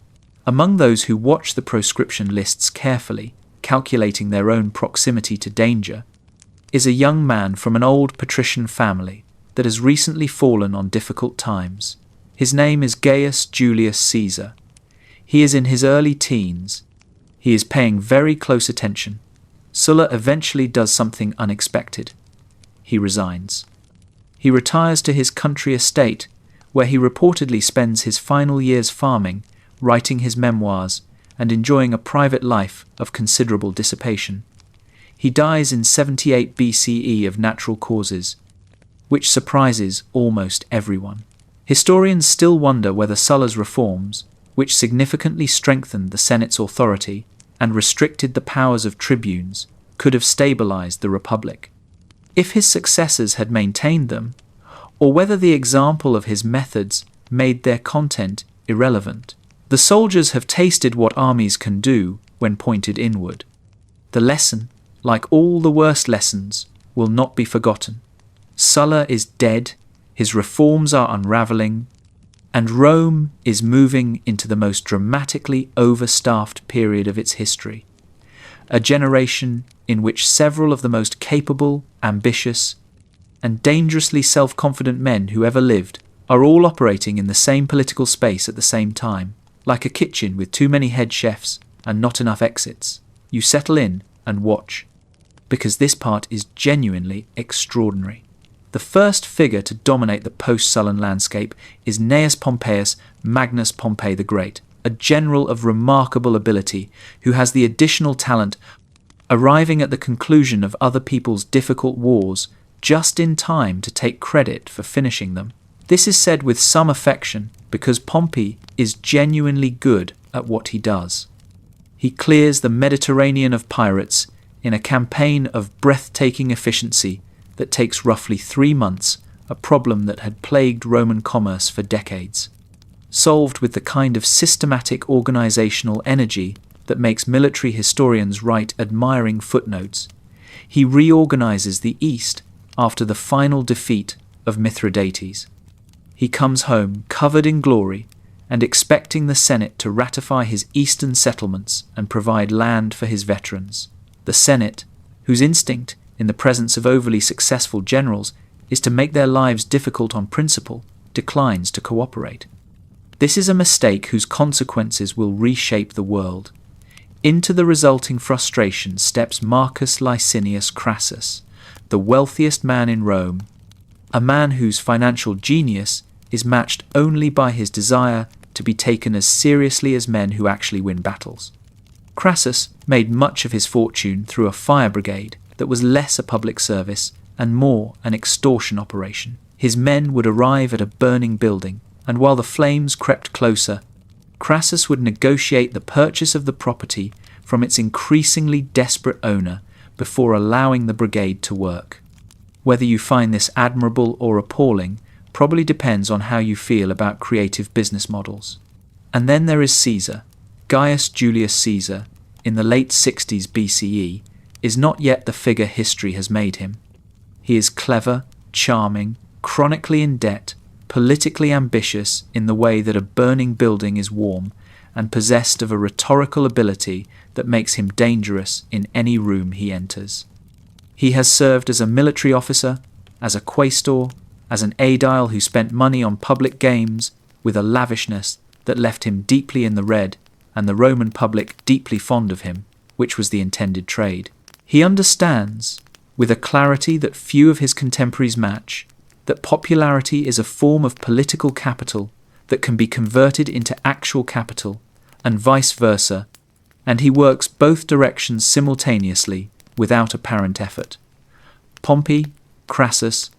Among those who watch the proscription lists carefully, calculating their own proximity to danger, is a young man from an old patrician family that has recently fallen on difficult times. His name is Gaius Julius Caesar. He is in his early teens. He is paying very close attention. Sulla eventually does something unexpected. He resigns. He retires to his country estate, where he reportedly spends his final years farming, writing his memoirs, and enjoying a private life of considerable dissipation. He dies in 78 BCE of natural causes, which surprises almost everyone. Historians still wonder whether Sulla's reforms, which significantly strengthened the Senate's authority and restricted the powers of tribunes, could have stabilized the Republic, if his successors had maintained them, or whether the example of his methods made their content irrelevant. The soldiers have tasted what armies can do when pointed inward. The lesson, like all the worst lessons, will not be forgotten. Sulla is dead, his reforms are unraveling, and Rome is moving into the most dramatically overstaffed period of its history. A generation in which several of the most capable, ambitious, and dangerously self-confident men who ever lived are all operating in the same political space at the same time, like a kitchen with too many head chefs and not enough exits. You settle in and watch, because this part is genuinely extraordinary. The first figure to dominate the post-Sullan landscape is Gnaeus Pompeius Magnus Pompey the Great, a general of remarkable ability who has the additional talent arriving at the conclusion of other people's difficult wars just in time to take credit for finishing them. This is said with some affection because Pompey is genuinely good at what he does. He clears the Mediterranean of pirates in a campaign of breathtaking efficiency that takes roughly 3 months, a problem that had plagued Roman commerce for decades. Solved with the kind of systematic organizational energy that makes military historians write admiring footnotes, he reorganizes the East after the final defeat of Mithridates. He comes home covered in glory and expecting the Senate to ratify his eastern settlements and provide land for his veterans. The Senate, whose instinct in the presence of overly successful generals is to make their lives difficult on principle, declines to cooperate. This is a mistake whose consequences will reshape the world. Into the resulting frustration steps Marcus Licinius Crassus, the wealthiest man in Rome, a man whose financial genius is matched only by his desire to be taken as seriously as men who actually win battles. Crassus made much of his fortune through a fire brigade that was less a public service and more an extortion operation. His men would arrive at a burning building, and while the flames crept closer, Crassus would negotiate the purchase of the property from its increasingly desperate owner before allowing the brigade to work. Whether you find this admirable or appalling probably depends on how you feel about creative business models. And then there is Caesar. Gaius Julius Caesar, in the late 60s BCE, is not yet the figure history has made him. He is clever, charming, chronically in debt, politically ambitious in the way that a burning building is warm, and possessed of a rhetorical ability that makes him dangerous in any room he enters. He has served as a military officer, as a quaestor, as an aedile who spent money on public games with a lavishness that left him deeply in the red and the Roman public deeply fond of him, which was the intended trade. He understands, with a clarity that few of his contemporaries match, that popularity is a form of political capital that can be converted into actual capital, and vice versa, and he works both directions simultaneously without apparent effort. Pompey, Crassus,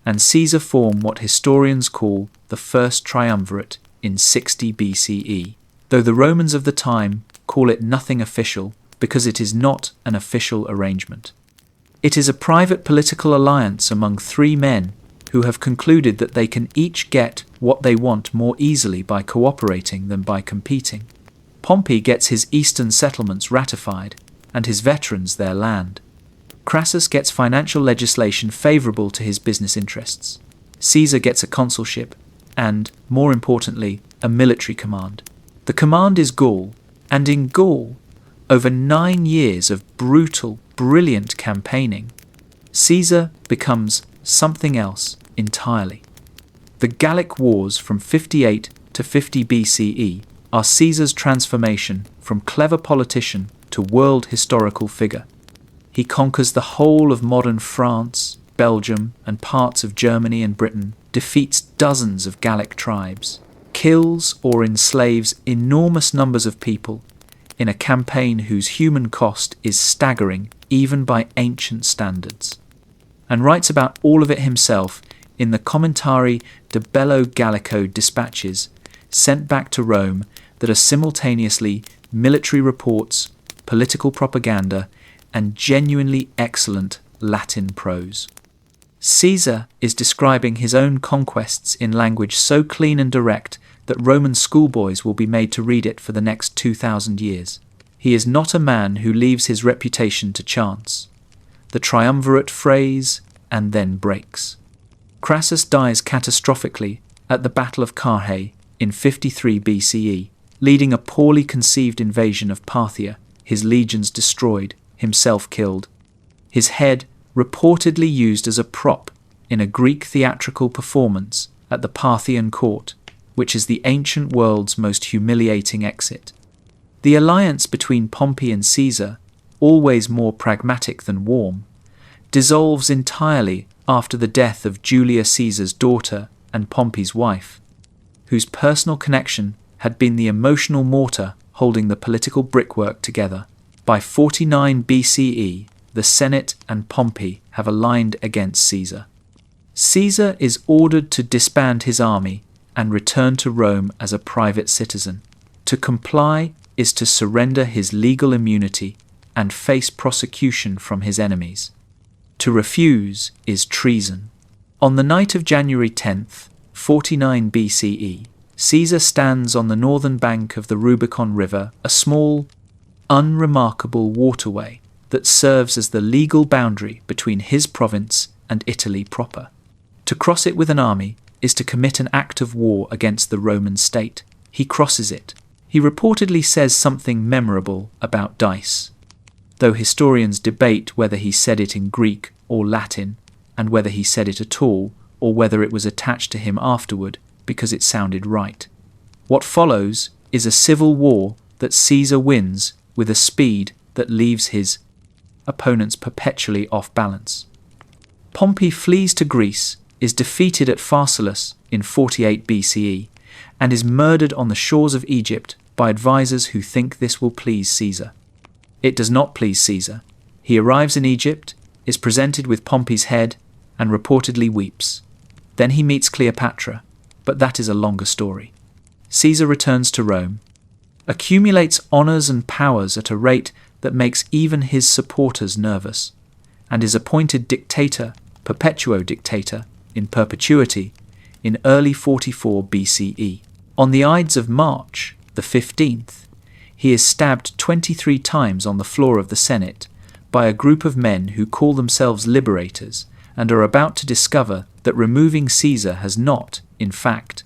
and Caesar form what historians call the First Triumvirate in 60 BCE, though the Romans of the time call it nothing official because it is not an official arrangement. It is a private political alliance among three men who have concluded that they can each get what they want more easily by cooperating than by competing. Pompey gets his eastern settlements ratified and his veterans their land. Crassus gets financial legislation favourable to his business interests. Caesar gets a consulship and, more importantly, a military command. The command is Gaul, and in Gaul, over 9 years of brutal, brilliant campaigning, Caesar becomes something else entirely. The Gallic Wars from 58 to 50 BCE are Caesar's transformation from clever politician to world historical figure. He conquers the whole of modern France, Belgium, and parts of Germany and Britain, defeats dozens of Gallic tribes, kills or enslaves enormous numbers of people in a campaign whose human cost is staggering even by ancient standards, and writes about all of it himself in the Commentari de Bello Gallico dispatches sent back to Rome that are simultaneously military reports, political propaganda, and genuinely excellent Latin prose. Caesar is describing his own conquests in language so clean and direct that Roman schoolboys will be made to read it for the next 2,000 years. He is not a man who leaves his reputation to chance. The triumvirate frays and then breaks. Crassus dies catastrophically at the Battle of Carrhae in 53 BCE, leading a poorly conceived invasion of Parthia, his legions destroyed, himself killed. His head reportedly used as a prop in a Greek theatrical performance at the Parthian court, which is the ancient world's most humiliating exit. The alliance between Pompey and Caesar, always more pragmatic than warm, dissolves entirely after the death of Julia Caesar's daughter and Pompey's wife, whose personal connection had been the emotional mortar holding the political brickwork together. By 49 BCE, the Senate and Pompey have aligned against Caesar. Caesar is ordered to disband his army and return to Rome as a private citizen. To comply is to surrender his legal immunity and face prosecution from his enemies. To refuse is treason. On the night of January 10th, 49 BCE, Caesar stands on the northern bank of the Rubicon River, a small, unremarkable waterway that serves as the legal boundary between his province and Italy proper. To cross it with an army is to commit an act of war against the Roman state. He crosses it. He reportedly says something memorable about dice, though historians debate whether he said it in Greek or Latin, and whether he said it at all, or whether it was attached to him afterward because it sounded right. What follows is a civil war that Caesar wins with a speed that leaves his opponents perpetually off balance. Pompey flees to Greece, is defeated at Pharsalus in 48 BCE, and is murdered on the shores of Egypt by advisors who think this will please Caesar. It does not please Caesar. He arrives in Egypt, is presented with Pompey's head, and reportedly weeps. Then he meets Cleopatra, but that is a longer story. Caesar returns to Rome, accumulates honours and powers at a rate that makes even his supporters nervous, and is appointed dictator, perpetuo dictator, in perpetuity, in early 44 BCE. On the Ides of March, the 15th, he is stabbed 23 times on the floor of the Senate by a group of men who call themselves liberators and are about to discover that removing Caesar has not, in fact,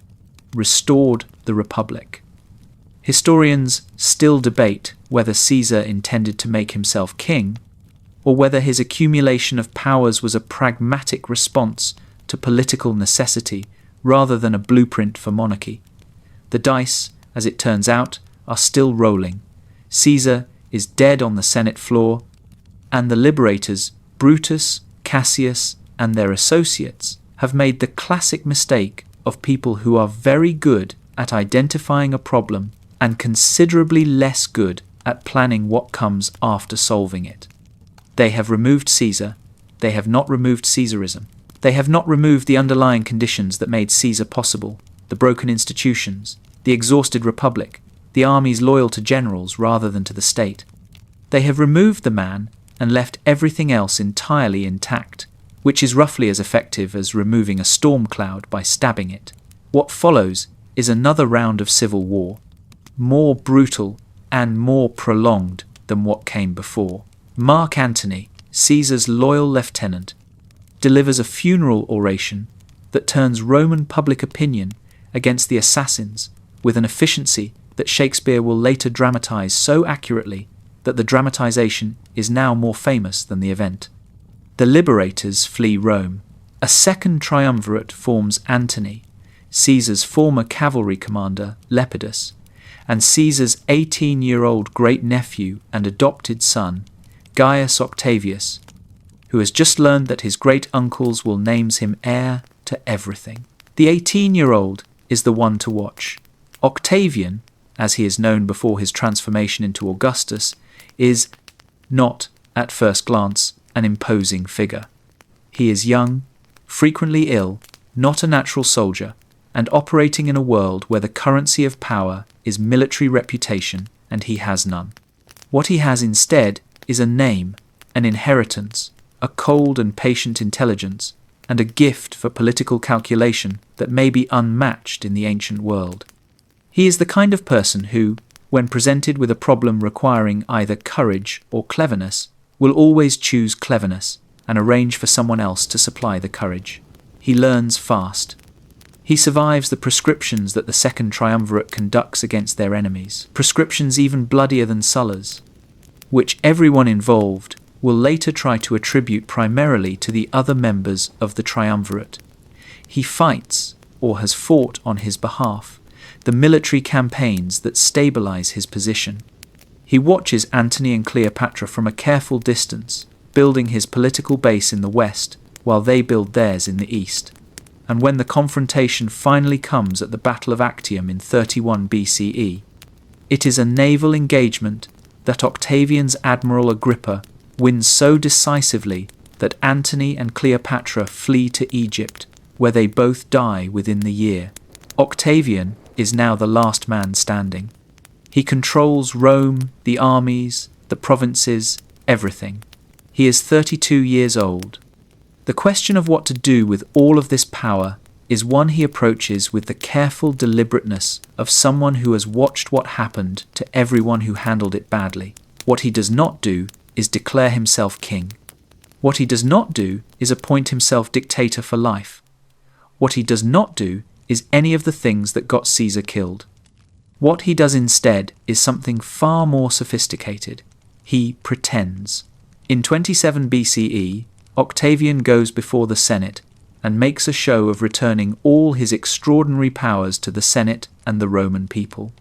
restored the Republic. Historians still debate whether Caesar intended to make himself king, or whether his accumulation of powers was a pragmatic response to political necessity rather than a blueprint for monarchy. The dice, as it turns out, are still rolling. Caesar is dead on the Senate floor, and the liberators, Brutus, Cassius, and their associates, have made the classic mistake of people who are very good at identifying a problem and considerably less good at planning what comes after solving it. They have removed Caesar. They have not removed Caesarism. They have not removed the underlying conditions that made Caesar possible, the broken institutions, the exhausted republic, the armies loyal to generals rather than to the state. They have removed the man and left everything else entirely intact, which is roughly as effective as removing a storm cloud by stabbing it. What follows is another round of civil war, more brutal and more prolonged than what came before. Mark Antony, Caesar's loyal lieutenant, delivers a funeral oration that turns Roman public opinion against the assassins with an efficiency that Shakespeare will later dramatize so accurately that the dramatization is now more famous than the event. The liberators flee Rome. A second triumvirate forms Antony, Caesar's former cavalry commander Lepidus, and Caesar's 18-year-old great-nephew and adopted son, Gaius Octavius, who has just learned that his great-uncles will name him heir to everything. The 18-year-old is the one to watch. Octavian, as he is known before his transformation into Augustus, is not, at first glance, an imposing figure. He is young, frequently ill, not a natural soldier, and operating in a world where the currency of power is military reputation, and he has none. What he has instead is a name, an inheritance, a cold and patient intelligence, and a gift for political calculation that may be unmatched in the ancient world. He is the kind of person who, when presented with a problem requiring either courage or cleverness, will always choose cleverness and arrange for someone else to supply the courage. He learns fast. He survives the proscriptions that the second triumvirate conducts against their enemies, proscriptions even bloodier than Sulla's, which everyone involved will later try to attribute primarily to the other members of the triumvirate. He fights, or has fought on his behalf, the military campaigns that stabilize his position. He watches Antony and Cleopatra from a careful distance, building his political base in the west while they build theirs in the east. And when the confrontation finally comes at the Battle of Actium in 31 BCE, it is a naval engagement that Octavian's Admiral Agrippa wins so decisively that Antony and Cleopatra flee to Egypt, where they both die within the year. Octavian is now the last man standing. He controls Rome, the armies, the provinces, everything. He is 32 years old. The question of what to do with all of this power is one he approaches with the careful deliberateness of someone who has watched what happened to everyone who handled it badly. What he does not do is declare himself king. What he does not do is appoint himself dictator for life. What he does not do is any of the things that got Caesar killed. What he does instead is something far more sophisticated. He pretends. In 27 BCE, Octavian goes before the Senate and makes a show of returning all his extraordinary powers to the Senate and the Roman people.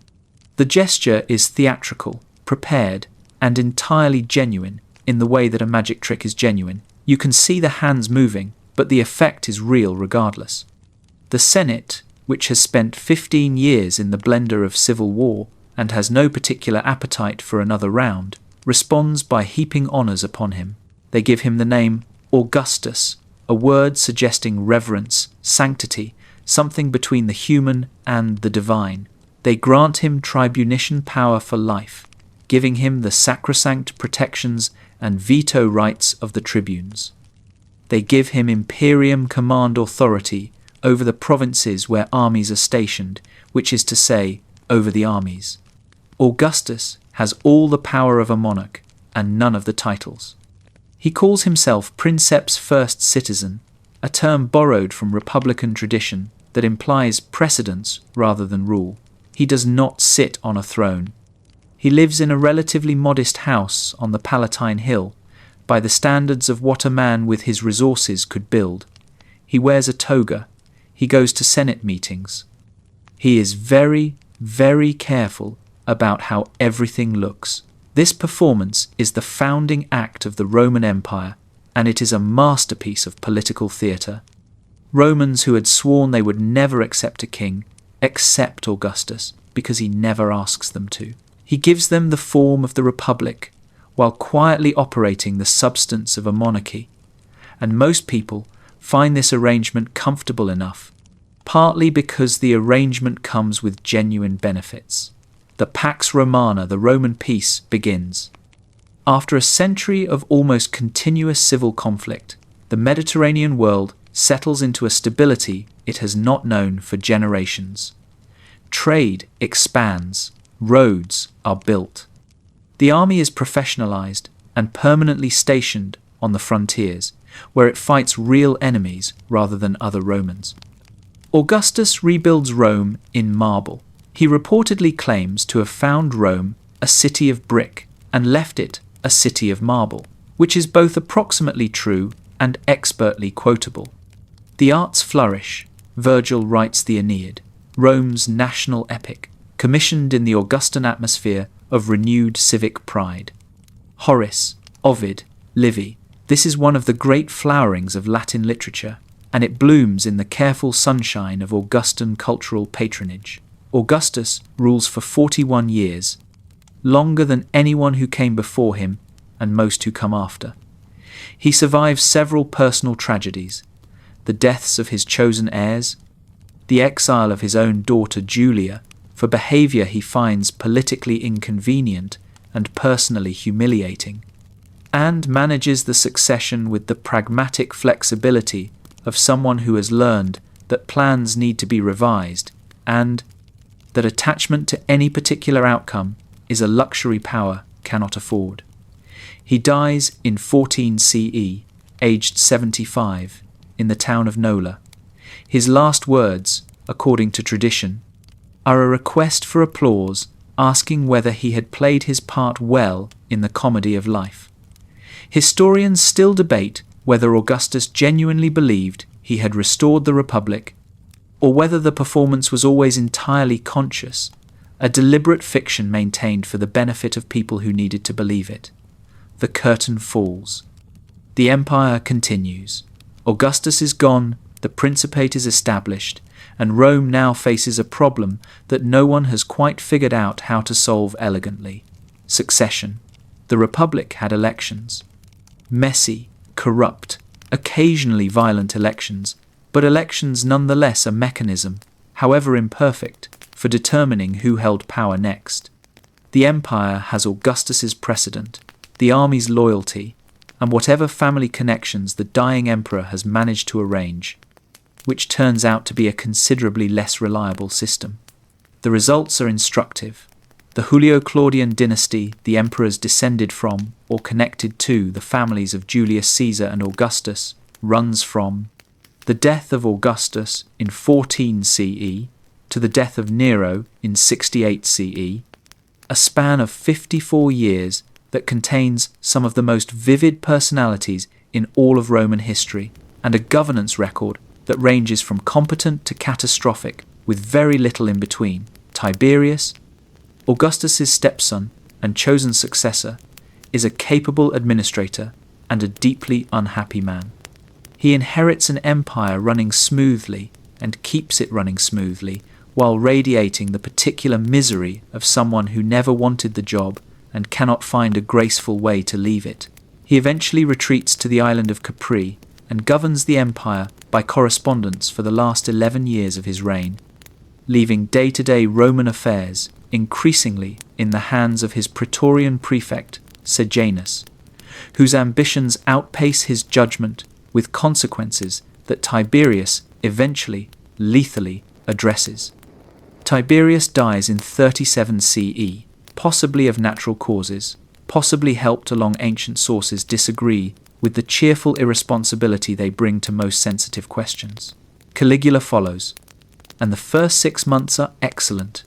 The gesture is theatrical, prepared, and entirely genuine in the way that a magic trick is genuine. You can see the hands moving, but the effect is real regardless. The Senate, which has spent 15 years in the blender of civil war and has no particular appetite for another round, responds by heaping honours upon him. They give him the name Augustus, a word suggesting reverence, sanctity, something between the human and the divine. They grant him tribunician power for life, giving him the sacrosanct protections and veto rights of the tribunes. They give him imperium command authority over the provinces where armies are stationed, which is to say, over the armies. Augustus has all the power of a monarch and none of the titles. He calls himself Princeps First Citizen, a term borrowed from republican tradition that implies precedence rather than rule. He does not sit on a throne. He lives in a relatively modest house on the Palatine Hill, by the standards of what a man with his resources could build. He wears a toga. He goes to Senate meetings. He is very, very careful about how everything looks. This performance is the founding act of the Roman Empire, and it is a masterpiece of political theatre. Romans who had sworn they would never accept a king accept Augustus because he never asks them to. He gives them the form of the republic while quietly operating the substance of a monarchy, and most people find this arrangement comfortable enough, partly because the arrangement comes with genuine benefits. The Pax Romana, the Roman peace, begins. After a century of almost continuous civil conflict, the Mediterranean world settles into a stability it has not known for generations. Trade expands, roads are built. The army is professionalized and permanently stationed on the frontiers, where it fights real enemies rather than other Romans. Augustus rebuilds Rome in marble. He reportedly claims to have found Rome a city of brick and left it a city of marble, which is both approximately true and expertly quotable. The arts flourish. Virgil writes the Aeneid, Rome's national epic, commissioned in the Augustan atmosphere of renewed civic pride. Horace, Ovid, Livy. This is one of the great flowerings of Latin literature, and it blooms in the careful sunshine of Augustan cultural patronage. Augustus rules for 41 years, longer than anyone who came before him and most who come after. He survives several personal tragedies, the deaths of his chosen heirs, the exile of his own daughter Julia for behaviour he finds politically inconvenient and personally humiliating, and manages the succession with the pragmatic flexibility of someone who has learned that plans need to be revised and that attachment to any particular outcome is a luxury power cannot afford. He dies in 14 CE, aged 75, in the town of Nola. His last words, according to tradition, are a request for applause, asking whether he had played his part well in the comedy of life. Historians still debate whether Augustus genuinely believed he had restored the Republic, or whether the performance was always entirely conscious, a deliberate fiction maintained for the benefit of people who needed to believe it. The curtain falls. The empire continues. Augustus is gone, the Principate is established, and Rome now faces a problem that no one has quite figured out how to solve elegantly. Succession. The Republic had elections. Messy, corrupt, occasionally violent elections, but elections nonetheless a mechanism, however imperfect, for determining who held power next. The empire has Augustus's precedent, the army's loyalty, and whatever family connections the dying emperor has managed to arrange, which turns out to be a considerably less reliable system. The results are instructive. The Julio-Claudian dynasty the emperors descended from or connected to the families of Julius Caesar and Augustus runs from the death of Augustus in 14 CE to the death of Nero in 68 CE, a span of 54 years that contains some of the most vivid personalities in all of Roman history, and a governance record that ranges from competent to catastrophic, with very little in between. Tiberius, Augustus's stepson and chosen successor, is a capable administrator and a deeply unhappy man. He inherits an empire running smoothly and keeps it running smoothly while radiating the particular misery of someone who never wanted the job and cannot find a graceful way to leave it. He eventually retreats to the island of Capri and governs the empire by correspondence for the last 11 years of his reign, leaving day-to-day Roman affairs increasingly in the hands of his praetorian prefect, Sejanus, whose ambitions outpace his judgment with consequences that Tiberius eventually lethally addresses. Tiberius dies in 37 CE, possibly of natural causes, possibly helped along ancient sources disagree with the cheerful irresponsibility they bring to most sensitive questions. Caligula follows, and the first 6 months are excellent.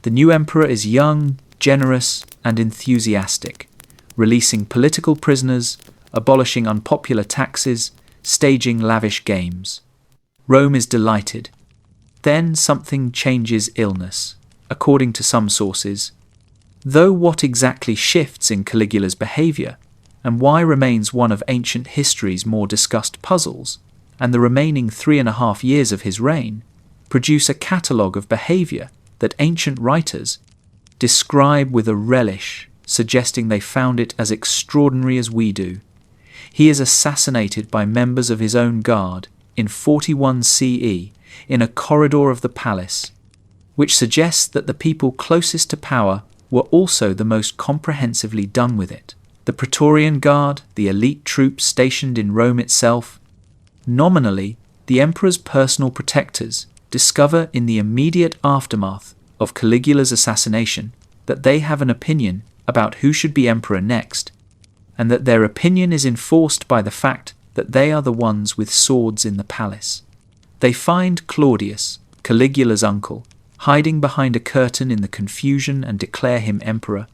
The new emperor is young, generous, and enthusiastic, releasing political prisoners, abolishing unpopular taxes, staging lavish games. Rome is delighted. Then something changes illness, according to some sources. Though what exactly shifts in Caligula's behaviour, and why remains one of ancient history's more discussed puzzles, and the remaining 3.5 years of his reign produce a catalogue of behaviour that ancient writers describe with a relish, suggesting they found it as extraordinary as we do. He is assassinated by members of his own guard in 41 CE in a corridor of the palace, which suggests that the people closest to power were also the most comprehensively done with it. The Praetorian Guard, the elite troops stationed in Rome itself, nominally the emperor's personal protectors, discover in the immediate aftermath of Caligula's assassination that they have an opinion about who should be emperor next, and that their opinion is enforced by the fact that they are the ones with swords in the palace. They find Claudius, Caligula's uncle, hiding behind a curtain in the confusion and declare him emperor,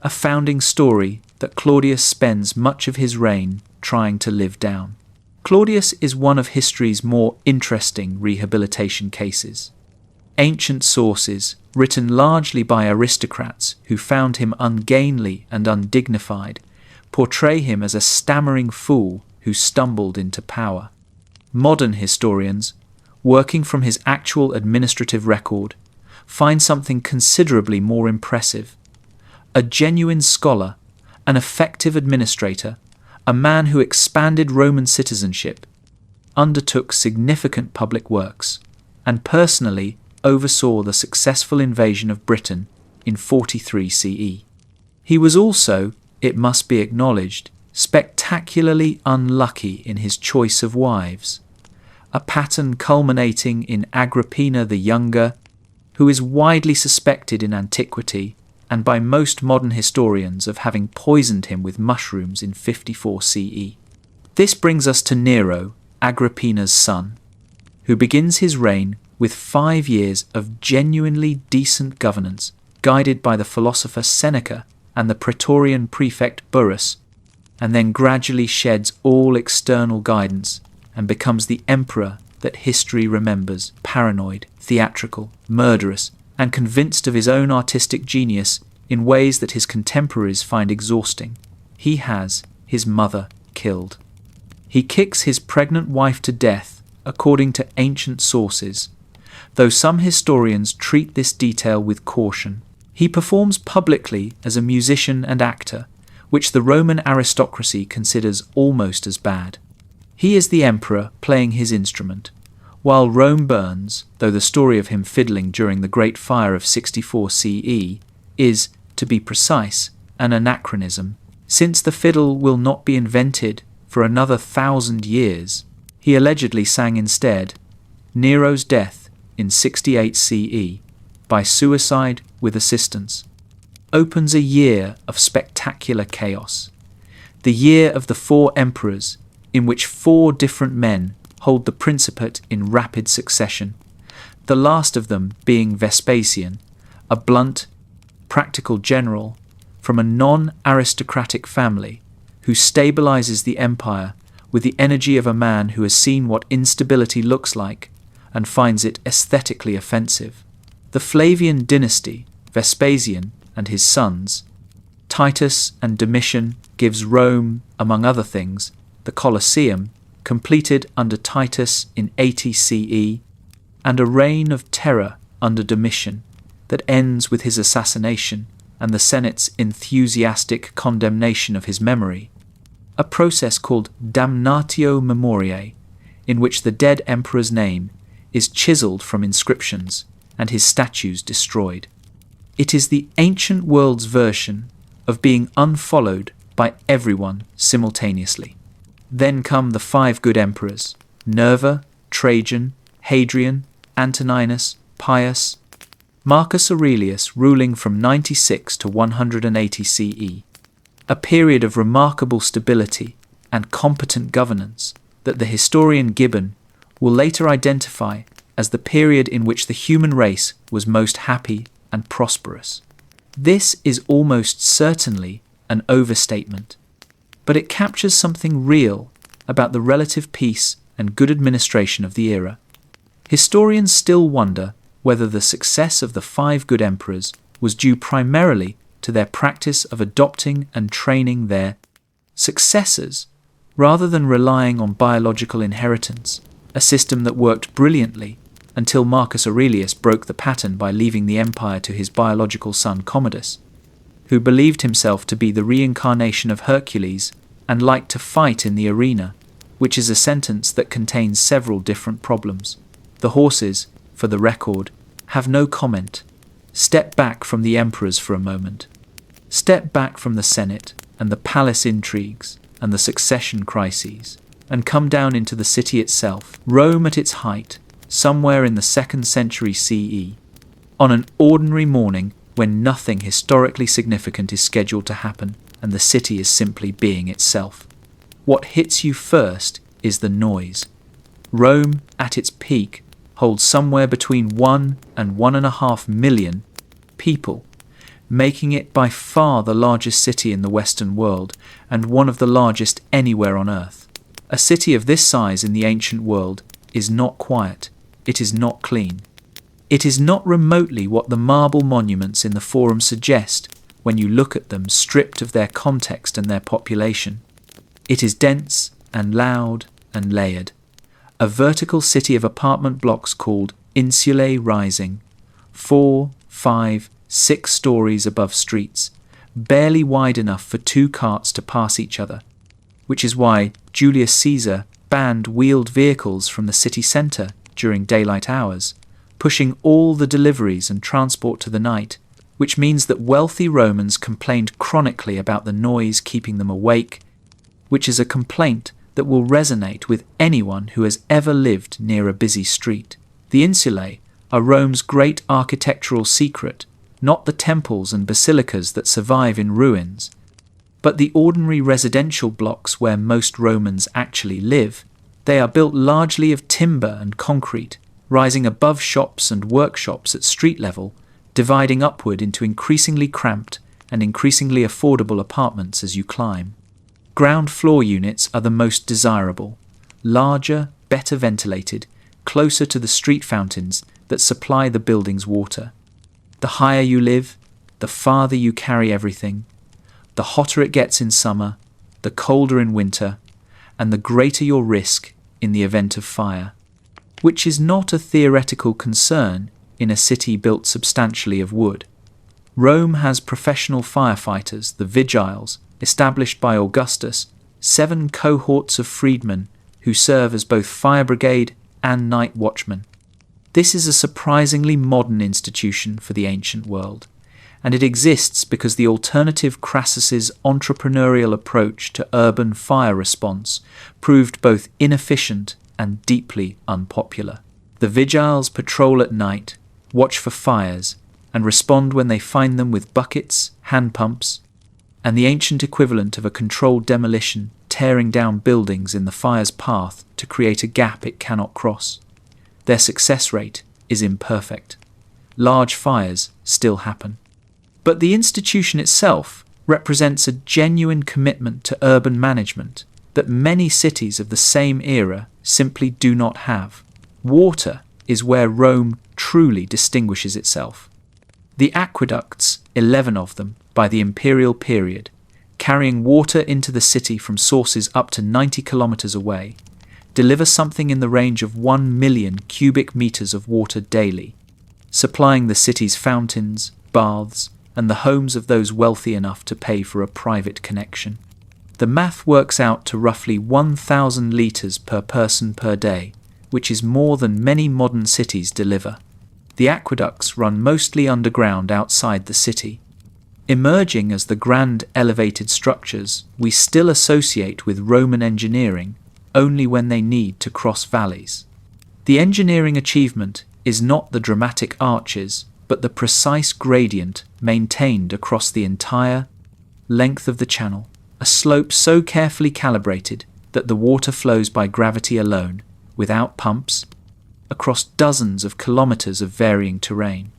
a founding story that Claudius spends much of his reign trying to live down. Claudius is one of history's more interesting rehabilitation cases. Ancient sources, written largely by aristocrats who found him ungainly and undignified, portray him as a stammering fool who stumbled into power. Modern historians, working from his actual administrative record, find something considerably more impressive. A genuine scholar, an effective administrator, a man who expanded Roman citizenship, undertook significant public works, and personally oversaw the successful invasion of Britain in 43 CE. He was also, it must be acknowledged, spectacularly unlucky in his choice of wives, a pattern culminating in Agrippina the Younger, who is widely suspected in antiquity and by most modern historians of having poisoned him with mushrooms in 54 CE. This brings us to Nero, Agrippina's son, who begins his reign with 5 years of genuinely decent governance, guided by the philosopher Seneca and the Praetorian prefect Pyrrhus, and then gradually sheds all external guidance and becomes the emperor that history remembers, paranoid, theatrical, murderous, and convinced of his own artistic genius in ways that his contemporaries find exhausting. He has his mother killed. He kicks his pregnant wife to death, according to ancient sources, though some historians treat this detail with caution. He performs publicly as a musician and actor, which the Roman aristocracy considers almost as bad. He is the emperor playing his instrument, while Rome burns, though the story of him fiddling during the Great Fire of 64 CE is, to be precise, an anachronism. Since the fiddle will not be invented for another 1,000 years, he allegedly sang instead Nero's death in 68 CE by suicide with assistance, opens a year of spectacular chaos, the year of the 4 emperors, in which 4 different men hold the principate in rapid succession, the last of them being Vespasian, a blunt, practical general from a non-aristocratic family who stabilizes the empire with the energy of a man who has seen what instability looks like and finds it aesthetically offensive. The Flavian dynasty, Vespasian and his sons, Titus and Domitian, gives Rome, among other things, the Colosseum, completed under Titus in 80 CE, and a reign of terror under Domitian that ends with his assassination and the Senate's enthusiastic condemnation of his memory, a process called damnatio memoriae, in which the dead emperor's name is chiseled from inscriptions and his statues destroyed. It is the ancient world's version of being unfollowed by everyone simultaneously. Then come the 5 good emperors, Nerva, Trajan, Hadrian, Antoninus, Pius, Marcus Aurelius ruling from 96 to 180 CE, a period of remarkable stability and competent governance that the historian Gibbon will later identify as the period in which the human race was most happy and prosperous. This is almost certainly an overstatement, but it captures something real about the relative peace and good administration of the era. Historians still wonder whether the success of the 5 good emperors was due primarily to their practice of adopting and training their successors, rather than relying on biological inheritance, a system that worked brilliantly until Marcus Aurelius broke the pattern by leaving the empire to his biological son Commodus, who believed himself to be the reincarnation of Hercules and liked to fight in the arena, which is a sentence that contains several different problems. The horses, for the record, have no comment. Step back from the emperors for a moment. Step back from the Senate and the palace intrigues and the succession crises, and come down into the city itself, Rome at its height, somewhere in the 2nd century CE, on an ordinary morning when nothing historically significant is scheduled to happen and the city is simply being itself. What hits you first is the noise. Rome, at its peak, holds somewhere between 1 and 1.5 million people, making it by far the largest city in the Western world and one of the largest anywhere on Earth. A city of this size in the ancient world is not quiet. It is not clean. It is not remotely what the marble monuments in the Forum suggest when you look at them stripped of their context and their population. It is dense and loud and layered. A vertical city of apartment blocks called insulae rising, 4, 5, 6 stories above streets, barely wide enough for 2 carts to pass each other, which is why Julius Caesar banned wheeled vehicles from the city centre during daylight hours, pushing all the deliveries and transport to the night, which means that wealthy Romans complained chronically about the noise keeping them awake, which is a complaint that will resonate with anyone who has ever lived near a busy street. The insulae are Rome's great architectural secret, not the temples and basilicas that survive in ruins, but the ordinary residential blocks where most Romans actually live. They are built largely of timber and concrete, rising above shops and workshops at street level, dividing upward into increasingly cramped and increasingly affordable apartments as you climb. Ground floor units are the most desirable, larger, better ventilated, closer to the street fountains that supply the building's water. The higher you live, the farther you carry everything, the hotter it gets in summer, the colder in winter, and the greater your risk in the event of fire, which is not a theoretical concern in a city built substantially of wood. Rome has professional firefighters, the vigiles, established by Augustus, 7 cohorts of freedmen who serve as both fire brigade and night watchmen. This is a surprisingly modern institution for the ancient world, and it exists because the alternative Crassus's entrepreneurial approach to urban fire response proved both inefficient and deeply unpopular. The vigiles patrol at night, watch for fires, and respond when they find them with buckets, hand pumps, and the ancient equivalent of a controlled demolition tearing down buildings in the fire's path to create a gap it cannot cross. Their success rate is imperfect. Large fires still happen. But the institution itself represents a genuine commitment to urban management that many cities of the same era simply do not have. Water is where Rome truly distinguishes itself. The aqueducts, 11 of them, by the imperial period, carrying water into the city from sources up to 90 kilometers away, deliver something in the range of 1 million cubic meters of water daily, supplying the city's fountains, baths, and the homes of those wealthy enough to pay for a private connection. The math works out to roughly 1,000 litres per person per day, which is more than many modern cities deliver. The aqueducts run mostly underground outside the city, emerging as the grand elevated structures we still associate with Roman engineering only when they need to cross valleys. The engineering achievement is not the dramatic arches but the precise gradient maintained across the entire length of the channel, a slope so carefully calibrated that the water flows by gravity alone, without pumps, across dozens of kilometers of varying terrain.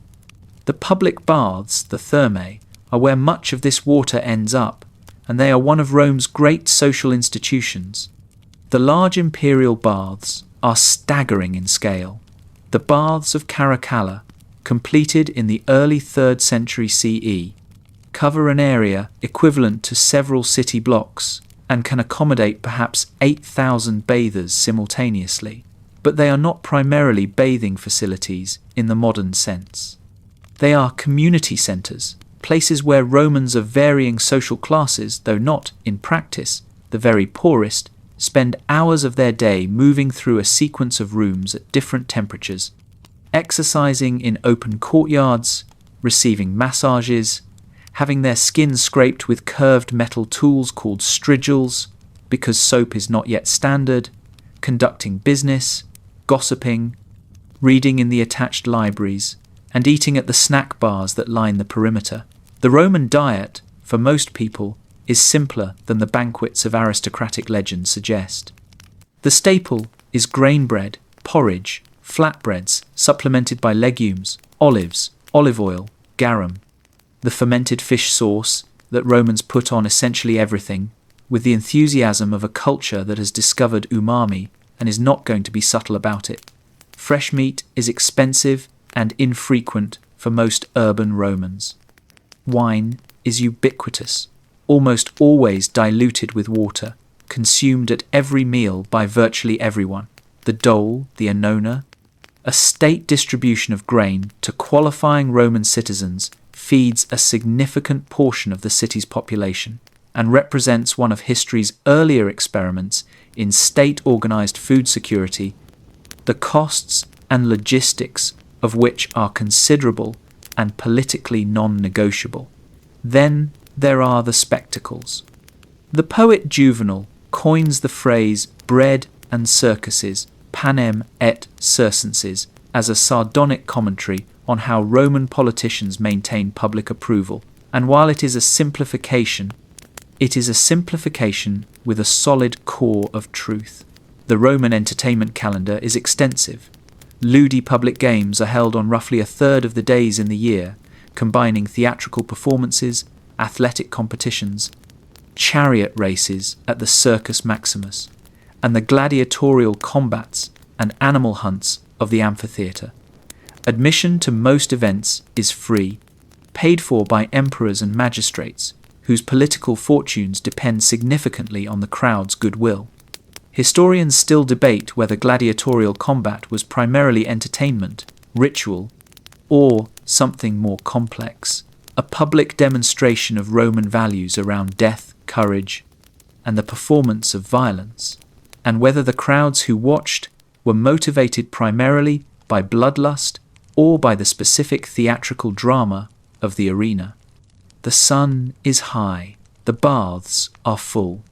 The public baths, the thermae, are where much of this water ends up, and they are one of Rome's great social institutions. The large imperial baths are staggering in scale. The baths of Caracalla, completed in the early 3rd century CE, cover an area equivalent to several city blocks and can accommodate perhaps 8,000 bathers simultaneously, but they are not primarily bathing facilities in the modern sense. They are community centres, places where Romans of varying social classes, though not, in practice, the very poorest, spend hours of their day moving through a sequence of rooms at different temperatures, exercising in open courtyards, receiving massages, having their skin scraped with curved metal tools called strigils, because soap is not yet standard, conducting business, gossiping, reading in the attached libraries, and eating at the snack bars that line the perimeter. The Roman diet, for most people, is simpler than the banquets of aristocratic legend suggest. The staple is grain bread, porridge, flatbreads supplemented by legumes, olives, olive oil, garum, the fermented fish sauce that Romans put on essentially everything, with the enthusiasm of a culture that has discovered umami and is not going to be subtle about it. Fresh meat is expensive and infrequent for most urban Romans. Wine is ubiquitous, almost always diluted with water, consumed at every meal by virtually everyone. The dole, the annona, a state distribution of grain to qualifying Roman citizens, feeds a significant portion of the city's population and represents one of history's earlier experiments in state-organized food security, the costs and logistics of which are considerable and politically non-negotiable. Then there are the spectacles. The poet Juvenal coins the phrase bread and circuses, panem et circenses, as a sardonic commentary on how Roman politicians maintain public approval, and while it is a simplification, it is a simplification with a solid core of truth. The Roman entertainment calendar is extensive. Ludi public games are held on roughly a third of the days in the year, combining theatrical performances, athletic competitions, chariot races at the Circus Maximus, and the gladiatorial combats and animal hunts of the amphitheatre. Admission to most events is free, paid for by emperors and magistrates, whose political fortunes depend significantly on the crowd's goodwill. Historians still debate whether gladiatorial combat was primarily entertainment, ritual, or something more complex, a public demonstration of Roman values around death, courage, and the performance of violence, and whether the crowds who watched were motivated primarily by bloodlust or by the specific theatrical drama of the arena. The sun is high, the baths are full.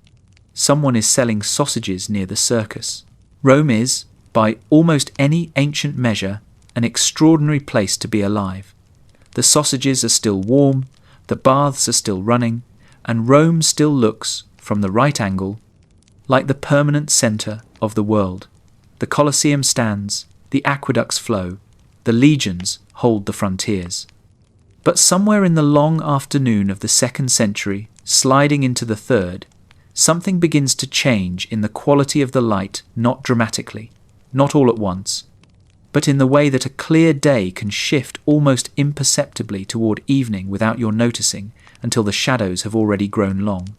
Someone is selling sausages near the circus. Rome is, by almost any ancient measure, an extraordinary place to be alive. The sausages are still warm, the baths are still running, and Rome still looks, from the right angle, like the permanent centre of the world. The Colosseum stands, the aqueducts flow, the legions hold the frontiers. But somewhere in the long afternoon of the 2nd century, sliding into the 3rd, something begins to change in the quality of the light, not dramatically, not all at once, but in the way that a clear day can shift almost imperceptibly toward evening without your noticing until the shadows have already grown long.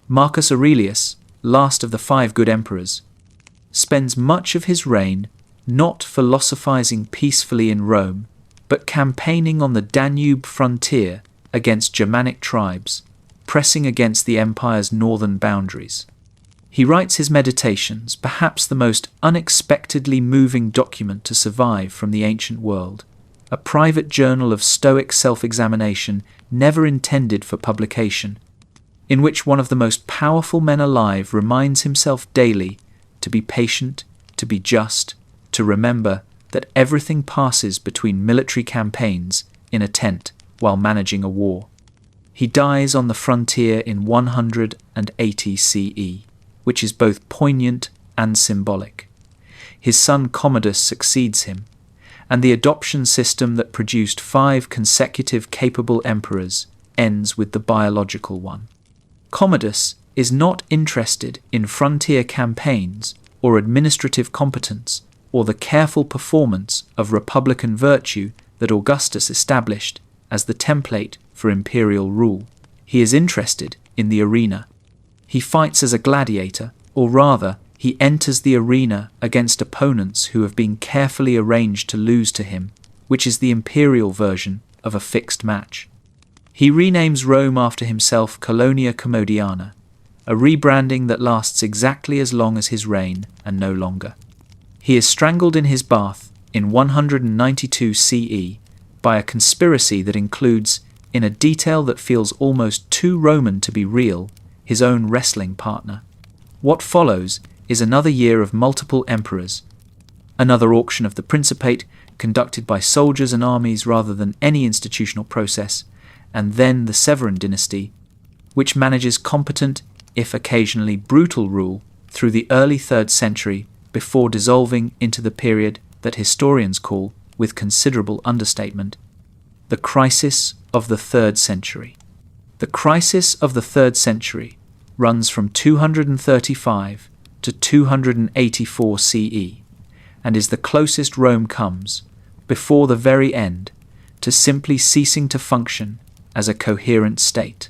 Marcus Aurelius, last of the 5 good emperors, spends much of his reign not philosophizing peacefully in Rome, but campaigning on the Danube frontier against Germanic tribes, pressing against the empire's northern boundaries. He writes his Meditations, perhaps the most unexpectedly moving document to survive from the ancient world, a private journal of Stoic self-examination never intended for publication, in which one of the most powerful men alive reminds himself daily to be patient, to be just, to remember that everything passes between military campaigns in a tent while managing a war. He dies on the frontier in 180 CE, which is both poignant and symbolic. His son Commodus succeeds him, and the adoption system that produced 5 consecutive capable emperors ends with the biological one. Commodus is not interested in frontier campaigns or administrative competence or the careful performance of republican virtue that Augustus established as the template for imperial rule. He is interested in the arena. He fights as a gladiator, or rather, he enters the arena against opponents who have been carefully arranged to lose to him, which is the imperial version of a fixed match. He renames Rome after himself Colonia Commodiana, a rebranding that lasts exactly as long as his reign and no longer. He is strangled in his bath in 192 CE by a conspiracy that includes, in a detail that feels almost too Roman to be real, his own wrestling partner. What follows is another year of multiple emperors, another auction of the Principate conducted by soldiers and armies rather than any institutional process, and then the Severan dynasty, which manages competent, if occasionally brutal rule through the early 3rd century before dissolving into the period that historians call, with considerable understatement, the crisis of the 3rd century. The crisis of the 3rd century runs from 235 to 284 CE, and is the closest Rome comes, before the very end, to simply ceasing to function as a coherent state.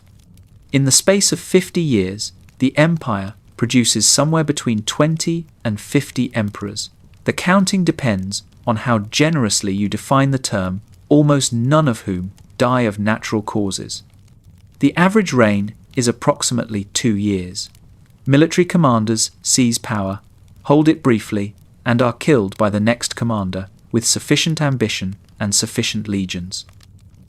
In the space of 50 years, the empire produces somewhere between 20 and 50 emperors. The counting depends on how generously you define the term, almost none of whom die of natural causes. The average reign is approximately 2 years. Military commanders seize power, hold it briefly, and are killed by the next commander with sufficient ambition and sufficient legions.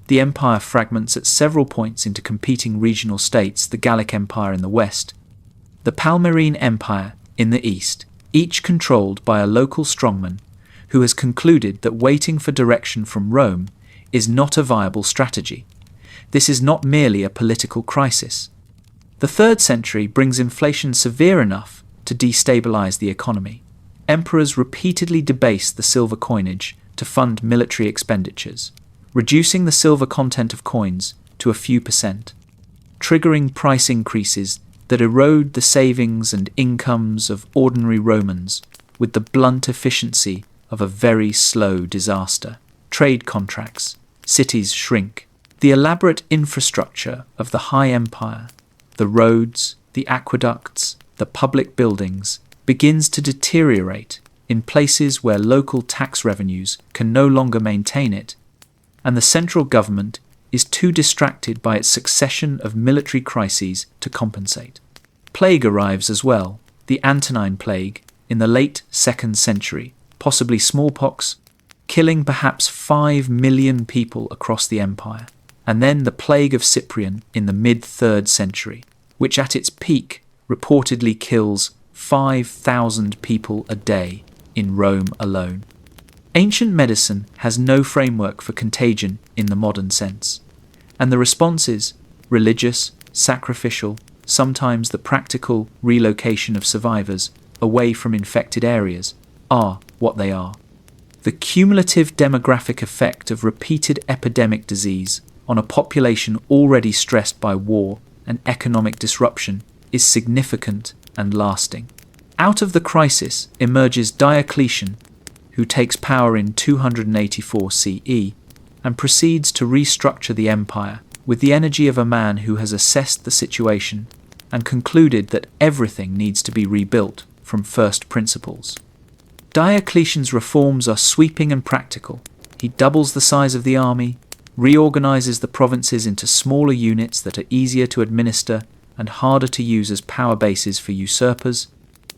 The empire fragments at several points into competing regional states, the Gallic Empire in the west, the Palmyrene Empire in the east, each controlled by a local strongman who has concluded that waiting for direction from Rome is not a viable strategy. This is not merely a political crisis. The 3rd century brings inflation severe enough to destabilize the economy. Emperors repeatedly debase the silver coinage to fund military expenditures, reducing the silver content of coins to a few percent, triggering price increases that erode the savings and incomes of ordinary Romans with the blunt efficiency of a very slow disaster. Trade contracts, cities shrink. The elaborate infrastructure of the high empire, the roads, the aqueducts, the public buildings, begins to deteriorate in places where local tax revenues can no longer maintain it, and the central government is too distracted by its succession of military crises to compensate. Plague arrives as well, the Antonine Plague, in the late 2nd century, possibly smallpox, killing perhaps 5 million people across the empire, and then the Plague of Cyprian in the mid-3rd century, which at its peak reportedly kills 5,000 people a day in Rome alone. Ancient medicine has no framework for contagion in the modern sense, and the responses, religious, sacrificial, sometimes the practical relocation of survivors away from infected areas, are what they are. The cumulative demographic effect of repeated epidemic disease on a population already stressed by war and economic disruption is significant and lasting. Out of the crisis emerges Diocletian, who takes power in 284 CE and proceeds to restructure the empire with the energy of a man who has assessed the situation and concluded that everything needs to be rebuilt from first principles. Diocletian's reforms are sweeping and practical. He doubles the size of the army, reorganizes the provinces into smaller units that are easier to administer and harder to use as power bases for usurpers,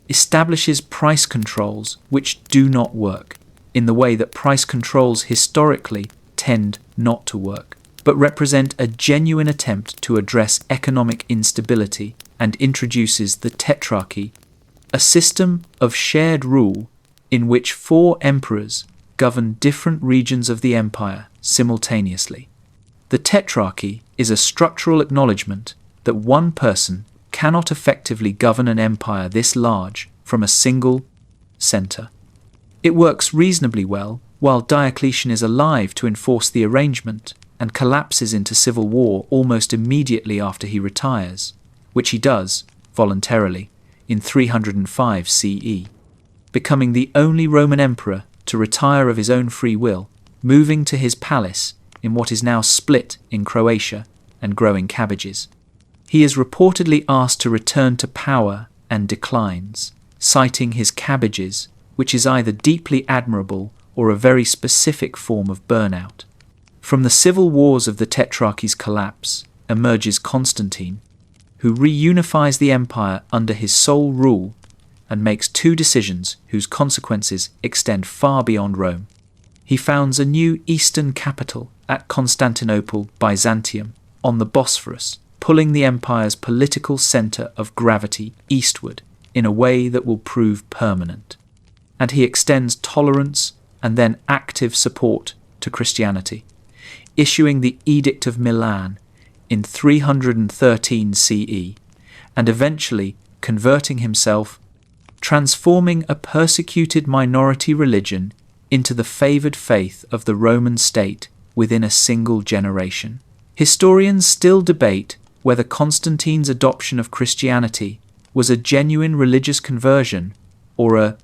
establishes price controls which do not work, in the way that price controls historically tend not to work, but represent a genuine attempt to address economic instability, and introduces the tetrarchy, a system of shared rule in which 4 emperors govern different regions of the empire simultaneously. The tetrarchy is a structural acknowledgement that one person cannot effectively govern an empire this large from a single centre. It works reasonably well while Diocletian is alive to enforce the arrangement and collapses into civil war almost immediately after he retires, which he does, voluntarily, in 305 CE, becoming the only Roman emperor to retire of his own free will, moving to his palace in what is now split in Croatia and growing cabbages. He is reportedly asked to return to power and declines, citing his cabbages, which is either deeply admirable or a very specific form of burnout. From the civil wars of the Tetrarchy's collapse emerges Constantine, who reunifies the empire under his sole rule and makes two decisions whose consequences extend far beyond Rome. He founds a new eastern capital at Constantinople, Byzantium, on the Bosphorus, pulling the empire's political centre of gravity eastward in a way that will prove permanent. And he extends tolerance and then active support to Christianity, issuing the Edict of Milan in 313 CE, and eventually converting himself, transforming a persecuted minority religion into the favoured faith of the Roman state within a single generation. Historians still debate whether Constantine's adoption of Christianity was a genuine religious conversion or a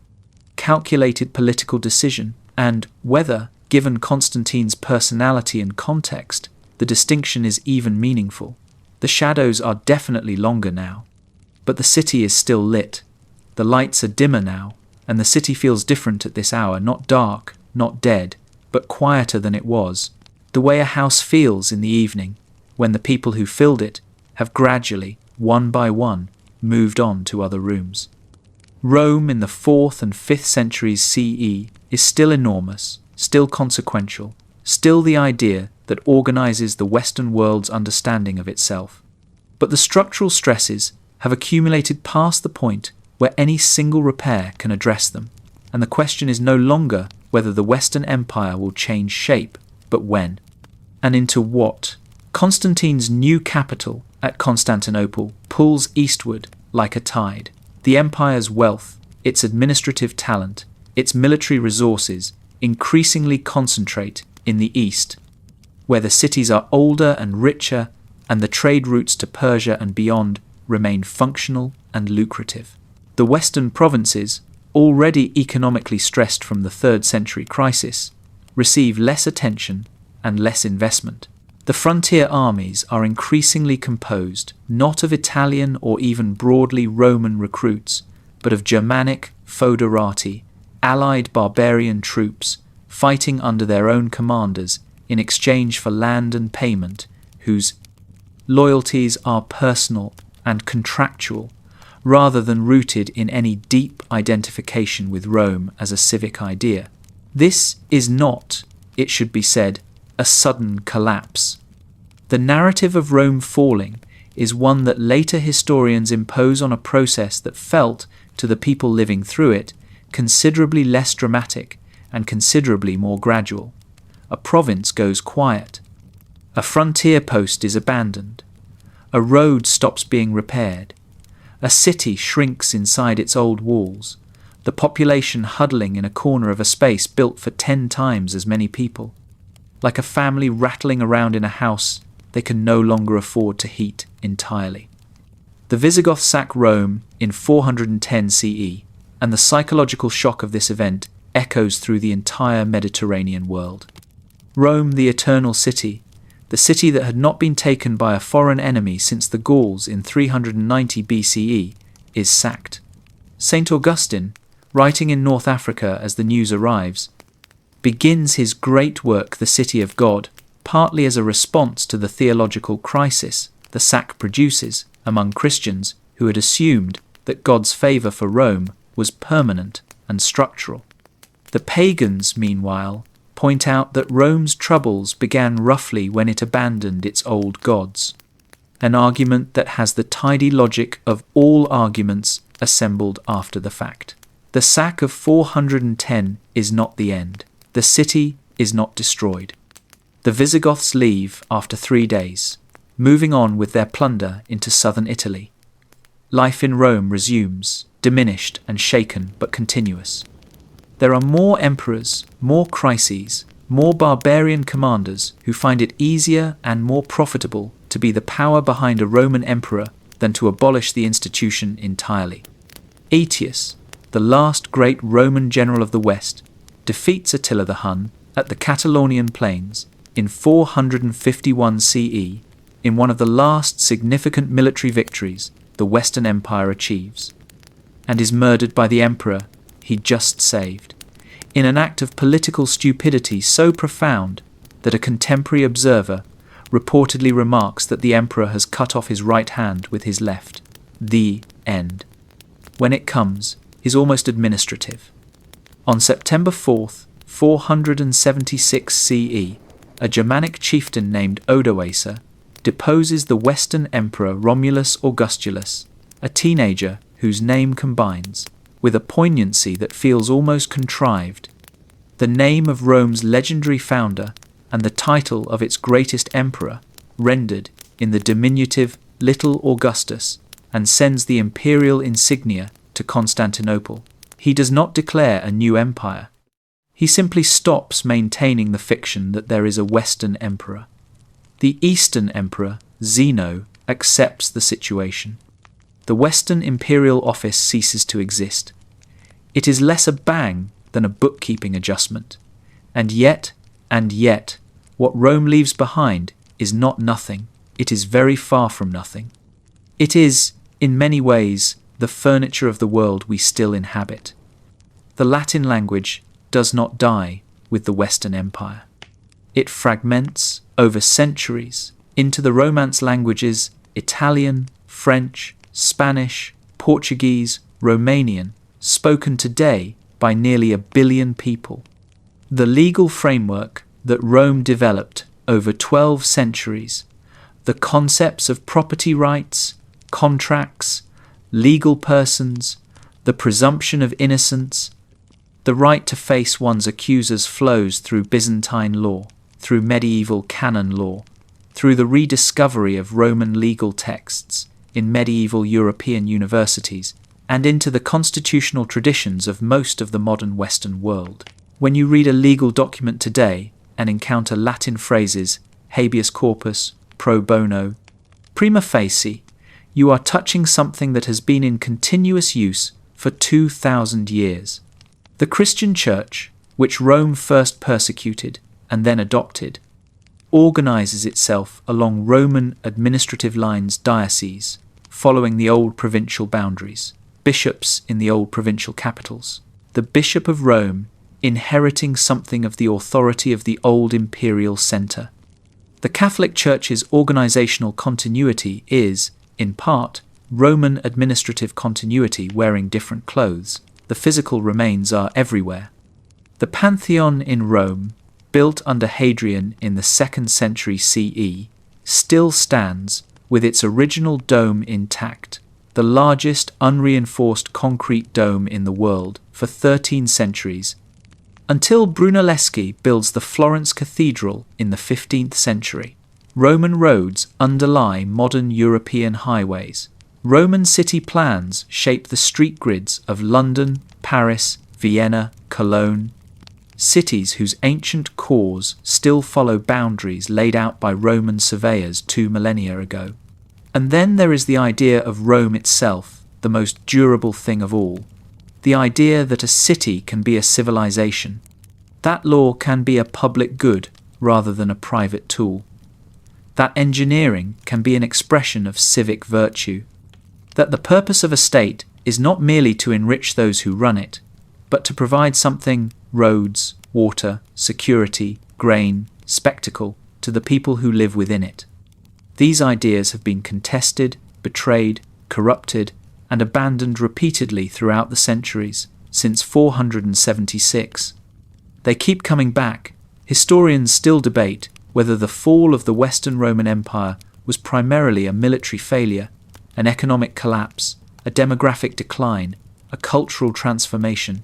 calculated political decision, and whether, given Constantine's personality and context, the distinction is even meaningful. The shadows are definitely longer now, but the city is still lit. The lights are dimmer now, and the city feels different at this hour, not dark, not dead, but quieter than it was, the way a house feels in the evening, when the people who filled it have gradually, one by one, moved on to other rooms. Rome in the 4th and 5th centuries CE is still enormous, still consequential, still the idea that organizes the Western world's understanding of itself. But the structural stresses have accumulated past the point where any single repair can address them, and the question is no longer whether the Western Empire will change shape, but when, and into what. Constantine's new capital at Constantinople pulls eastward like a tide. The empire's wealth, its administrative talent, its military resources increasingly concentrate in the east, where the cities are older and richer and the trade routes to Persia and beyond remain functional and lucrative. The western provinces, already economically stressed from the 3rd century crisis, receive less attention and less investment. The frontier armies are increasingly composed not of Italian or even broadly Roman recruits, but of Germanic foederati, allied barbarian troops, fighting under their own commanders in exchange for land and payment, whose loyalties are personal and contractual, rather than rooted in any deep identification with Rome as a civic idea. This is not, it should be said, a sudden collapse. The narrative of Rome falling is one that later historians impose on a process that felt, to the people living through it, considerably less dramatic and considerably more gradual. A province goes quiet. A frontier post is abandoned. A road stops being repaired. A city shrinks inside its old walls, the population huddling in a corner of a space built for 10 times as many people. Like a family rattling around in a house they can no longer afford to heat entirely. The Visigoths sack Rome in 410 CE, and the psychological shock of this event echoes through the entire Mediterranean world. Rome, the eternal city, the city that had not been taken by a foreign enemy since the Gauls in 390 BCE, is sacked. St. Augustine, writing in North Africa as the news arrives, begins his great work, The City of God, partly as a response to the theological crisis the sack produces among Christians who had assumed that God's favour for Rome was permanent and structural. The pagans, meanwhile, point out that Rome's troubles began roughly when it abandoned its old gods, an argument that has the tidy logic of all arguments assembled after the fact. The sack of 410 is not the end. The city is not destroyed. The Visigoths leave after 3 days, moving on with their plunder into southern Italy. Life in Rome resumes, diminished and shaken but continuous. There are more emperors, more crises, more barbarian commanders who find it easier and more profitable to be the power behind a Roman emperor than to abolish the institution entirely. Aetius, the last great Roman general of the West, defeats Attila the Hun at the Catalonian plains in 451 CE in one of the last significant military victories the Western Empire achieves, and is murdered by the emperor he just saved, in an act of political stupidity so profound that a contemporary observer reportedly remarks that the emperor has cut off his right hand with his left. The end. When it comes, is almost administrative. On September 4th, 476 CE, a Germanic chieftain named Odoacer deposes the Western Emperor Romulus Augustulus, a teenager whose name combines, with a poignancy that feels almost contrived, the name of Rome's legendary founder and the title of its greatest emperor, rendered in the diminutive Little Augustus, and sends the imperial insignia to Constantinople. He does not declare a new empire. He simply stops maintaining the fiction that there is a Western emperor. The Eastern emperor, Zeno, accepts the situation. The Western imperial office ceases to exist. It is less a bang than a bookkeeping adjustment. And yet, what Rome leaves behind is not nothing. It is very far from nothing. It is, in many ways, the furniture of the world we still inhabit. The Latin language does not die with the Western Empire. It fragments over centuries into the Romance languages Italian, French, Spanish, Portuguese, Romanian, spoken today by nearly 1 billion people. The legal framework that Rome developed over 12 centuries, the concepts of property rights, contracts, legal persons, the presumption of innocence, the right to face one's accusers flows through Byzantine law, through medieval canon law, through the rediscovery of Roman legal texts in medieval European universities, and into the constitutional traditions of most of the modern Western world. When you read a legal document today and encounter Latin phrases habeas corpus, pro bono, prima facie, you are touching something that has been in continuous use for 2,000 years. The Christian Church, which Rome first persecuted and then adopted, organizes itself along Roman administrative lines, dioceses, following the old provincial boundaries, bishops in the old provincial capitals. The Bishop of Rome inheriting something of the authority of the old imperial centre. The Catholic Church's organizational continuity is, in part, Roman administrative continuity wearing different clothes. The physical remains are everywhere. The Pantheon in Rome, built under Hadrian in the 2nd century CE, still stands with its original dome intact, the largest unreinforced concrete dome in the world for 13 centuries, until Brunelleschi builds the Florence Cathedral in the 15th century. Roman roads underlie modern European highways. Roman city plans shape the street grids of London, Paris, Vienna, Cologne, cities whose ancient cores still follow boundaries laid out by Roman surveyors 2 millennia ago. And then there is the idea of Rome itself, the most durable thing of all. The idea that a city can be a civilization. That law can be a public good rather than a private tool. That engineering can be an expression of civic virtue. That the purpose of a state is not merely to enrich those who run it, but to provide something, roads, water, security, grain, spectacle, to the people who live within it. These ideas have been contested, betrayed, corrupted, and abandoned repeatedly throughout the centuries, since 476. They keep coming back. Historians still debate whether the fall of the Western Roman Empire was primarily a military failure, an economic collapse, a demographic decline, a cultural transformation,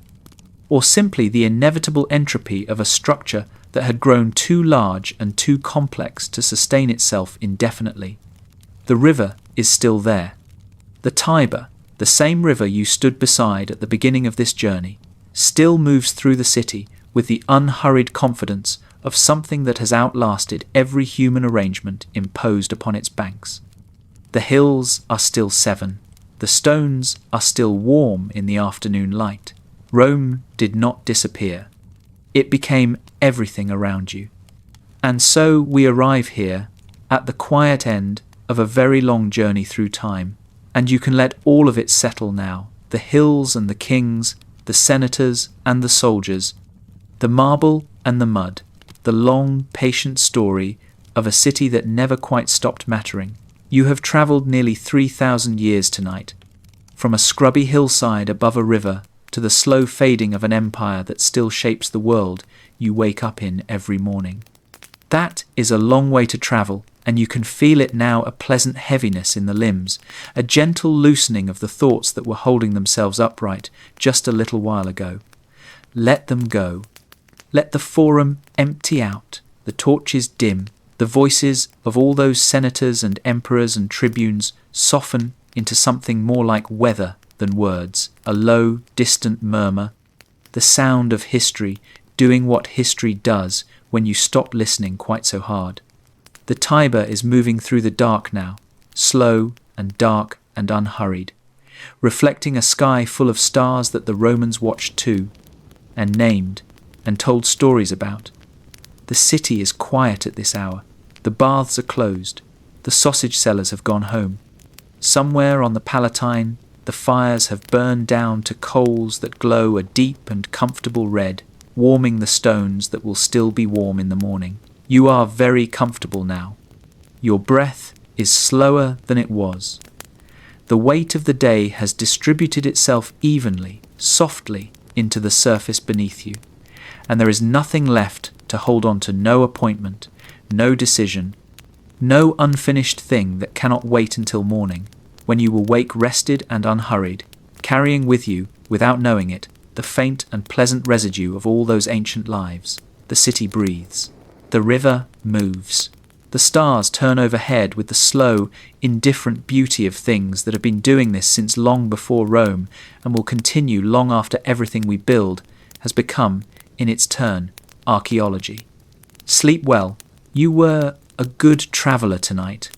or simply the inevitable entropy of a structure that had grown too large and too complex to sustain itself indefinitely. The river is still there. The Tiber, the same river you stood beside at the beginning of this journey, still moves through the city with the unhurried confidence of something that has outlasted every human arrangement imposed upon its banks. The hills are still 7. The stones are still warm in the afternoon light. Rome did not disappear. It became everything around you. And so we arrive here at the quiet end of a very long journey through time, and you can let all of it settle now, the hills and the kings, the senators and the soldiers, the marble and the mud, the long, patient story of a city that never quite stopped mattering. You have travelled nearly 3,000 years tonight, from a scrubby hillside above a river to the slow fading of an empire that still shapes the world you wake up in every morning. That is a long way to travel, and you can feel it now, a pleasant heaviness in the limbs, a gentle loosening of the thoughts that were holding themselves upright just a little while ago. Let them go. Let the forum empty out, the torches dim, the voices of all those senators and emperors and tribunes soften into something more like weather than words, a low, distant murmur, the sound of history doing what history does when you stop listening quite so hard. The Tiber is moving through the dark now, slow and dark and unhurried, reflecting a sky full of stars that the Romans watched too, and named, and told stories about. The city is quiet at this hour. The baths are closed. The sausage sellers have gone home. Somewhere on the Palatine, the fires have burned down to coals that glow a deep and comfortable red, warming the stones that will still be warm in the morning. You are very comfortable now. Your breath is slower than it was. The weight of the day has distributed itself evenly, softly, into the surface beneath you, and there is nothing left to hold on to, no appointment, no decision, no unfinished thing that cannot wait until morning, when you will wake rested and unhurried, carrying with you, without knowing it, the faint and pleasant residue of all those ancient lives. The city breathes. The river moves. The stars turn overhead with the slow, indifferent beauty of things that have been doing this since long before Rome and will continue long after everything we build has become, in its turn, archaeology. Sleep well. You were a good traveller tonight.